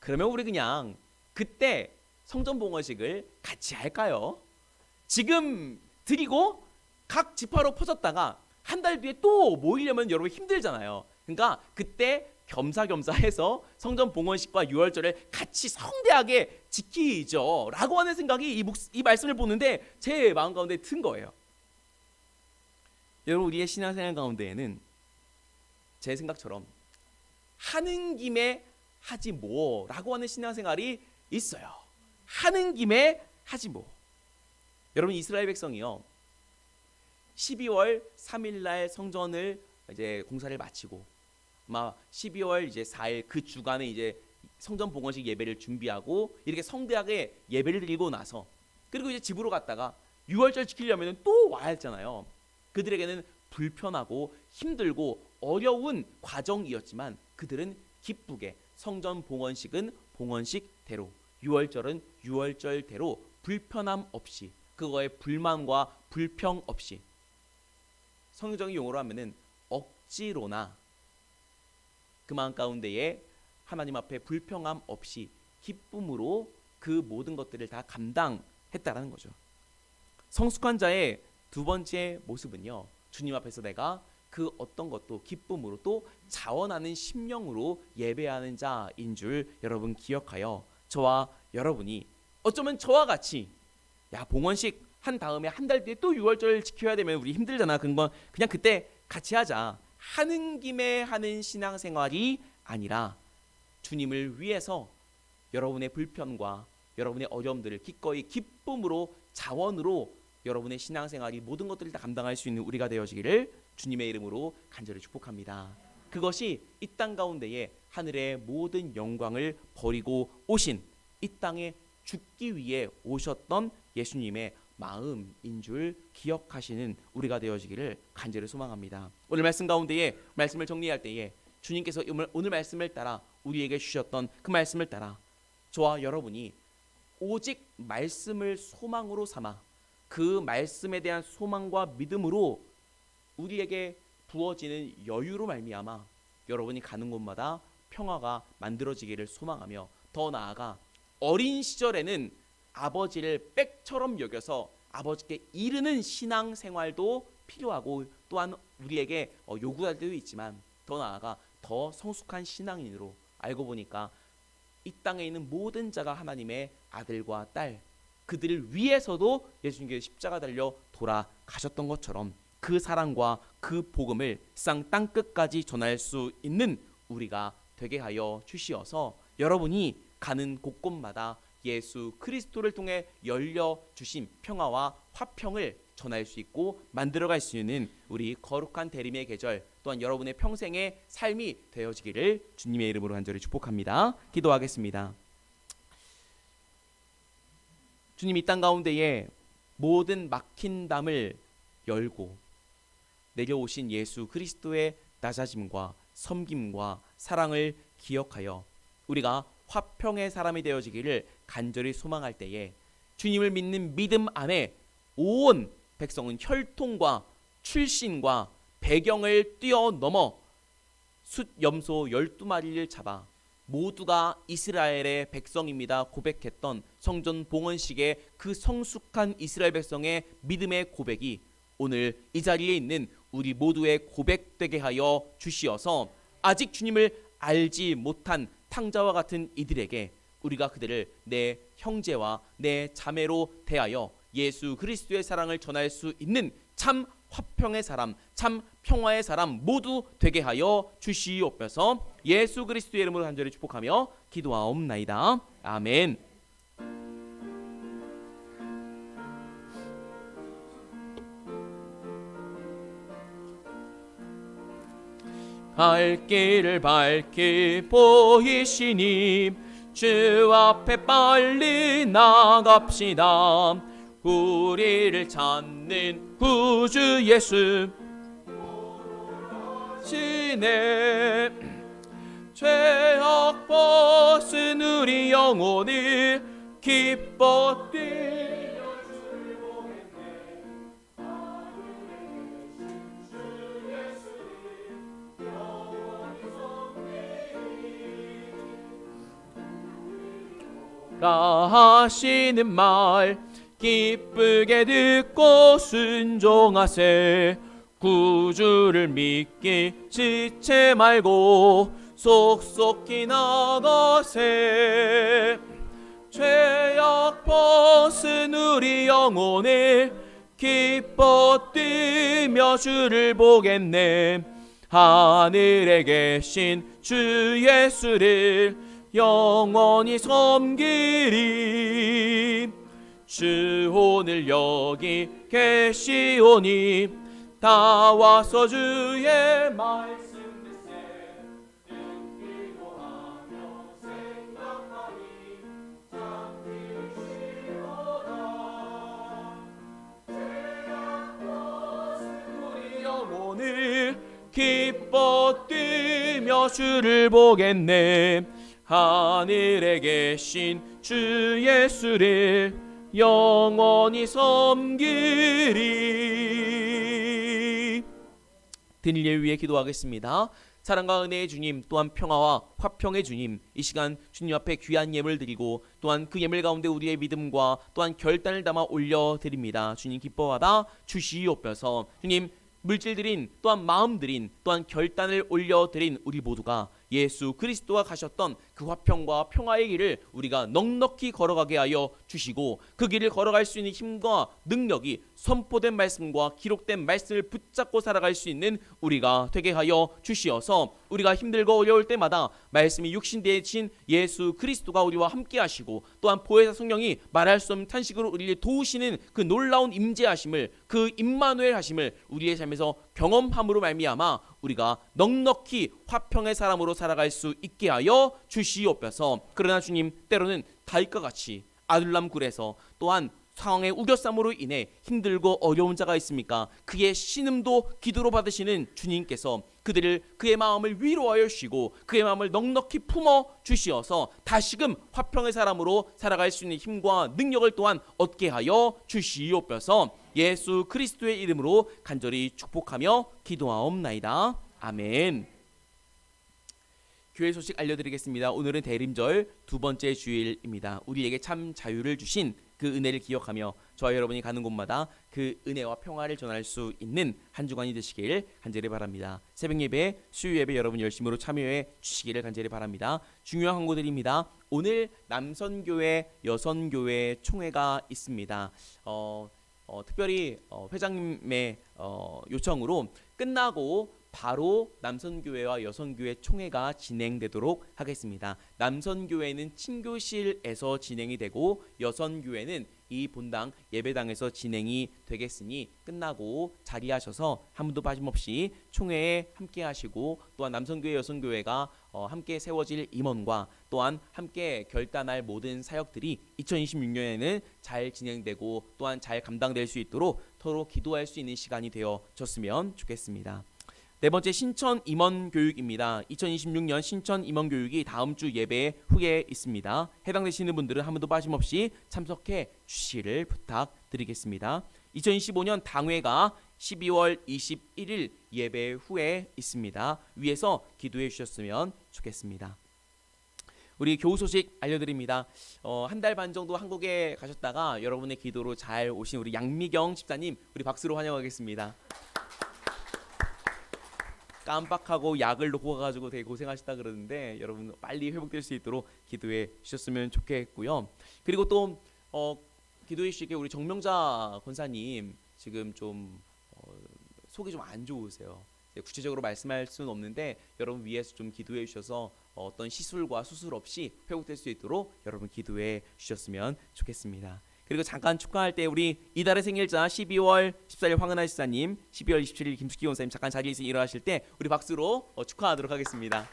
S1: 그러면 우리 그냥 그때 성전 봉헌식을 같이 할까요? 지금 드리고 각 지파로 퍼졌다가 한 달 뒤에 또 모이려면 여러분 힘들잖아요. 그러니까 그때 겸사겸사해서 성전 봉헌식과 유월절을 같이 성대하게 지키죠 라고 하는 생각이 이 말씀을 보는데 제 마음 가운데 든 거예요. 여러분, 우리의 신앙생활 가운데에는 제 생각처럼 하는 김에 하지 뭐라고 하는 신앙생활이 있어요. 하는 김에 하지 뭐. 여러분, 이스라엘 백성이요 12월 3일 날 성전을 이제 공사를 마치고 12월 이제 4일 그 주간에 이제 성전 봉헌식 예배를 준비하고 이렇게 성대하게 예배를 드리고 나서 그리고 이제 집으로 갔다가 유월절 지키려면 또 와야 했잖아요. 그들에게는 불편하고 힘들고 어려운 과정이었지만 그들은 기쁘게 성전 봉헌식은 봉헌식대로, 유월절은 유월절대로 불편함 없이, 그거에 불만과 불평 없이, 성경적인 용어로 하면은 억지로나 그 마음 가운데에 하나님 앞에 불평함 없이 기쁨으로 그 모든 것들을 다 감당했다라는 거죠. 성숙한 자의 두 번째 모습은요, 주님 앞에서 내가 그 어떤 것도 기쁨으로 또 자원하는 심령으로 예배하는 자인 줄 여러분 기억하여 저와 여러분이 어쩌면 저와 같이 봉헌식 한 다음에 한 달 뒤에 또 유월절 지켜야 되면 우리 힘들잖아. 그냥 그때 같이 하자 하는 김에 하는 신앙생활이 아니라 주님을 위해서 여러분의 불편과 여러분의 어려움들을 기꺼이 기쁨으로 자원으로 여러분의 신앙생활이 모든 것들을 다 감당할 수 있는 우리가 되어지기를 주님의 이름으로 간절히 축복합니다. 그것이 이 땅 가운데에 하늘의 모든 영광을 버리고 오신 이 땅에 죽기 위해 오셨던 예수님의 마음인 줄 기억하시는 우리가 되어지기를 간절히 소망합니다. 오늘 말씀 가운데에 말씀을 정리할 때에 주님께서 오늘 말씀을 따라 우리에게 주셨던 그 말씀을 따라 저와 여러분이 오직 말씀을 소망으로 삼아 그 말씀에 대한 소망과 믿음으로 우리에게 부어지는 여유로 말미암아 여러분이 가는 곳마다 평화가 만들어지기를 소망하며, 더 나아가 어린 시절에는 아버지를 백처럼 여겨서 아버지께 이르는 신앙생활도 필요하고 또한 우리에게 요구할 때도 있지만, 더 나아가 더 성숙한 신앙인으로 알고 보니까 이 땅에 있는 모든 자가 하나님의 아들과 딸, 그들을 위해서도 예수님께서 십자가 달려 돌아가셨던 것처럼 그 사랑과 그 복음을 세상 땅끝까지 전할 수 있는 우리가 되게 하여 주시어서 여러분이 가는 곳곳마다 예수 그리스도를 통해 열려 주신 평화와 화평을 전할 수 있고 만들어갈 수 있는 우리 거룩한 대림의 계절 또한 여러분의 평생의 삶이 되어지기를 주님의 이름으로 간절히 축복합니다. 기도하겠습니다. 주님, 이 땅 가운데에 모든 막힌 담을 열고 내려오신 예수 그리스도의 낮아짐과 섬김과 사랑을 기억하여 우리가 화평의 사람이 되어지기를 간절히 소망할 때에 주님을 믿는 믿음 안에 온 백성은 혈통과 출신과 배경을 뛰어넘어 숫염소 12마리를 잡아 모두가 이스라엘의 백성입니다 고백했던 성전 봉헌식의 그 성숙한 이스라엘 백성의 믿음의 고백이 오늘 이 자리에 있는 우리 모두의 고백되게 하여 주시어서 아직 주님을 알지 못한 탕자와 같은 이들에게 우리가 그들을 내 형제와 내 자매로 대하여 예수 그리스도의 사랑을 전할 수 있는 참 화평의 사람, 참 평화의 사람 모두 되게 하여 주시옵소서. 예수 그리스도의 이름으로 간절히 축복하며 기도하옵나이다. 아멘. 갈 길을 밝히 보이시니 주 앞에 빨리 나갑시다. 우리를 찾는 구주 예수 시네 죄악 벗은 우리 영혼을 기뻐 뛰어 주를 보겠네. 주 예수를 영원히 섬기리라 하시는 말 기쁘게 듣고 순종하세. 구주를 믿기 지체 말고 속속히 나가세. 죄악 벗은 우리 영혼을 기뻐 뛰며 주를 보겠네. 하늘에 계신 주 예수를 영원히 섬기리. 주 오늘 여기 계시오니 다 와서 주의 말씀 듣세. 듣기도 하며 생각하니 잠기시로다. 죄악 벗은 우리 영혼을 기뻐 뛰며 주를 보겠네. 하늘에 계신 주 예수를 영원히 섬기리. 드릴 위해 기도하겠습니다. 사랑과 은혜의 주님, 또한 평화와 화평의 주님, 이 시간 주님 앞에 귀한 예물 드리고 또한 그 예물 가운데 우리의 믿음과 또한 결단을 담아 올려드립니다. 주님 기뻐하다 주시옵소서. 주님 물질 드린 또한 마음 드린 또한 결단을 올려드린 우리 모두가 예수 그리스도가 가셨던 그 화평과 평화의 길을 우리가 넉넉히 걸어가게 하여 주시고 그 길을 걸어갈 수 있는 힘과 능력이 선포된 말씀과 기록된 말씀을 붙잡고 살아갈 수 있는 우리가 되게 하여 주시어서 우리가 힘들고 어려울 때마다 말씀이 육신 되신 예수 그리스도가 우리와 함께 하시고 또한 보혜사 성령이 말할 수 없는 탄식으로 우리를 도우시는 그 놀라운 임재하심을, 그 임마누엘 하심을 우리의 삶에서 경험함으로 말미암아 우리가 넉넉히 화평의 사람으로 살아갈 수 있게 하여 주시옵소서. 그러나 주님, 때로는 다윗과 같이 아둘람 굴에서 또한 상황의 우겨쌈으로 인해 힘들고 어려운 자가 있습니까? 그의 신음도 기도로 받으시는 주님께서 그들을, 그의 마음을 위로하여 주시고 그의 마음을 넉넉히 품어 주시어서 다시금 화평의 사람으로 살아갈 수 있는 힘과 능력을 또한 얻게 하여 주시옵소서. 예수 그리스도의 이름으로 간절히 축복하며 기도하옵나이다. 아멘. 교회 소식 알려드리겠습니다. 오늘은 대림절 두 번째 주일입니다. 우리에게 참 자유를 주신 그 은혜를 기억하며 저와 여러분이 가는 곳마다 그 은혜와 평화를 전할 수 있는 한 주간이 되시길 간절히 바랍니다. 새벽 예배, 수요 예배 여러분 열심으로 참여해 주시기를 간절히 바랍니다. 중요한 광고드립니다. 오늘 남선교회, 여선교회 총회가 있습니다. 특별히 회장님의 요청으로 끝나고 바로 남선교회와 여선교회 총회가 진행되도록 하겠습니다. 남선교회는 친교실에서 진행이 되고 여선교회는 이 본당 예배당에서 진행이 되겠으니 끝나고 자리하셔서 한 분도 빠짐없이 총회에 함께 하시고 또한 남선교회 여선교회가 함께 세워질 임원과 또한 함께 결단할 모든 사역들이 2026년에는 잘 진행되고 또한 잘 감당될 수 있도록 서로 기도할 수 있는 시간이 되어졌으면 좋겠습니다. 네 번째 신천 임원 교육입니다. 2026년 신천 임원 교육이 다음 주 예배 후에 있습니다. 해당되시는 분들은 한 분도 빠짐없이 참석해 주시기를 부탁드리겠습니다. 2025년 당회가 12월 21일 예배 후에 있습니다. 위에서 기도해 주셨으면 좋겠습니다. 우리 교우 소식 알려드립니다. 한 달 반 정도 한국에 가셨다가 여러분의 기도로 잘 오신 우리 양미경 집사님, 우리 박수로 환영하겠습니다. 깜빡하고 약을 놓고 가가지고 되게 고생하셨다 그러는데 여러분 빨리 회복될 수 있도록 기도해 주셨으면 좋겠고요. 그리고 또 기도해 주시게 우리 정명자 권사님 지금 좀 속이 좀 안 좋으세요. 구체적으로 말씀할 수는 없는데 여러분 위에서 좀 기도해 주셔서 어떤 시술과 수술 없이 회복될 수 있도록 여러분 기도해 주셨으면 좋겠습니다. 그리고 잠깐 축하할 때 우리 이달의 생일자 12월 14일 황은하 지사님, 12월 27일 김숙기 원사님 잠깐 자리에서 일어나실 때 우리 박수로 축하하도록 하겠습니다.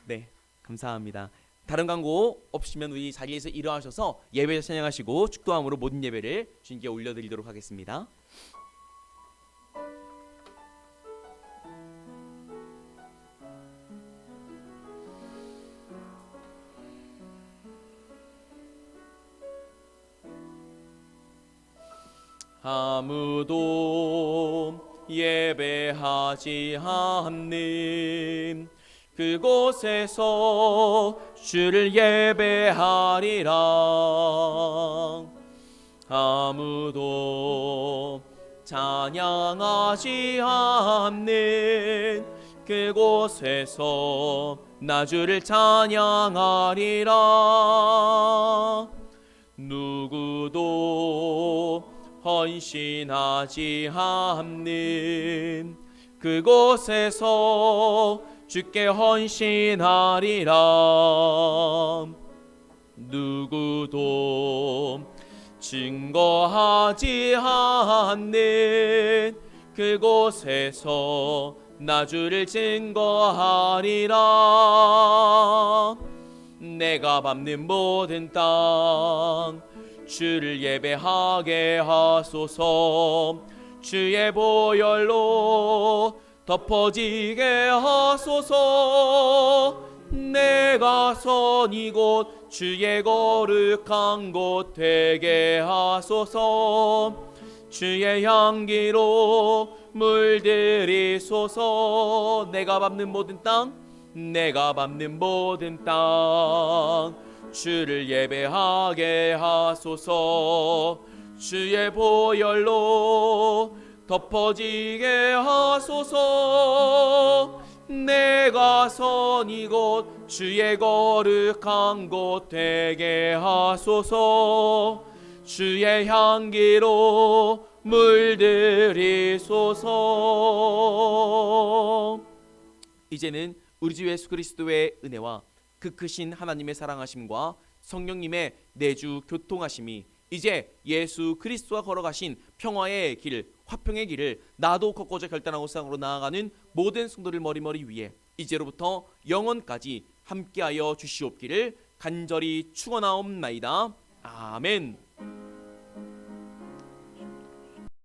S1: 네, 감사합니다. 다른 광고 없으시면 우리 자리에서 일어나셔서 예배에서 찬양하시고 축도함으로 모든 예배를 주님께 올려드리도록 하겠습니다. 아무도 예배하지 않는 그곳에서 주를 예배하리라. 아무도 찬양하지 않는 그곳에서 나 주를 찬양하리라. 누구도 헌신하지 않는 그곳에서 주께 헌신하리라. 누구도 증거하지 않는 그곳에서 나 주를 증거하리라. 내가 밟는 모든 땅 주를 예배하게 하소서. 주의 보혈로 덮어지게 하소서. 내가 선 이곳 주의 거룩한 곳 되게 하소서. 주의 향기로 물들이소서. 내가 밟는 모든 땅, 내가 밟는 모든 땅 주를 예배하게 하소서. 주의 보혈로 덮어지게 하소서. 내가 선 이곳 주의 거룩한 곳 되게 하소서. 주의 향기로 물들이소서. 이제는 우리 주 예수 그리스도의 은혜와 그 크신 하나님의 사랑하심과 성령님의 내주 교통하심이 이제 예수 그리스도가 걸어가신 평화의 길, 화평의 길을 나도 걷고자 결단하고 세상으로 나아가는 모든 성도들 머리머리 위에 이제로부터 영원까지 함께하여 주시옵기를 간절히 축원하옵나이다. 아멘.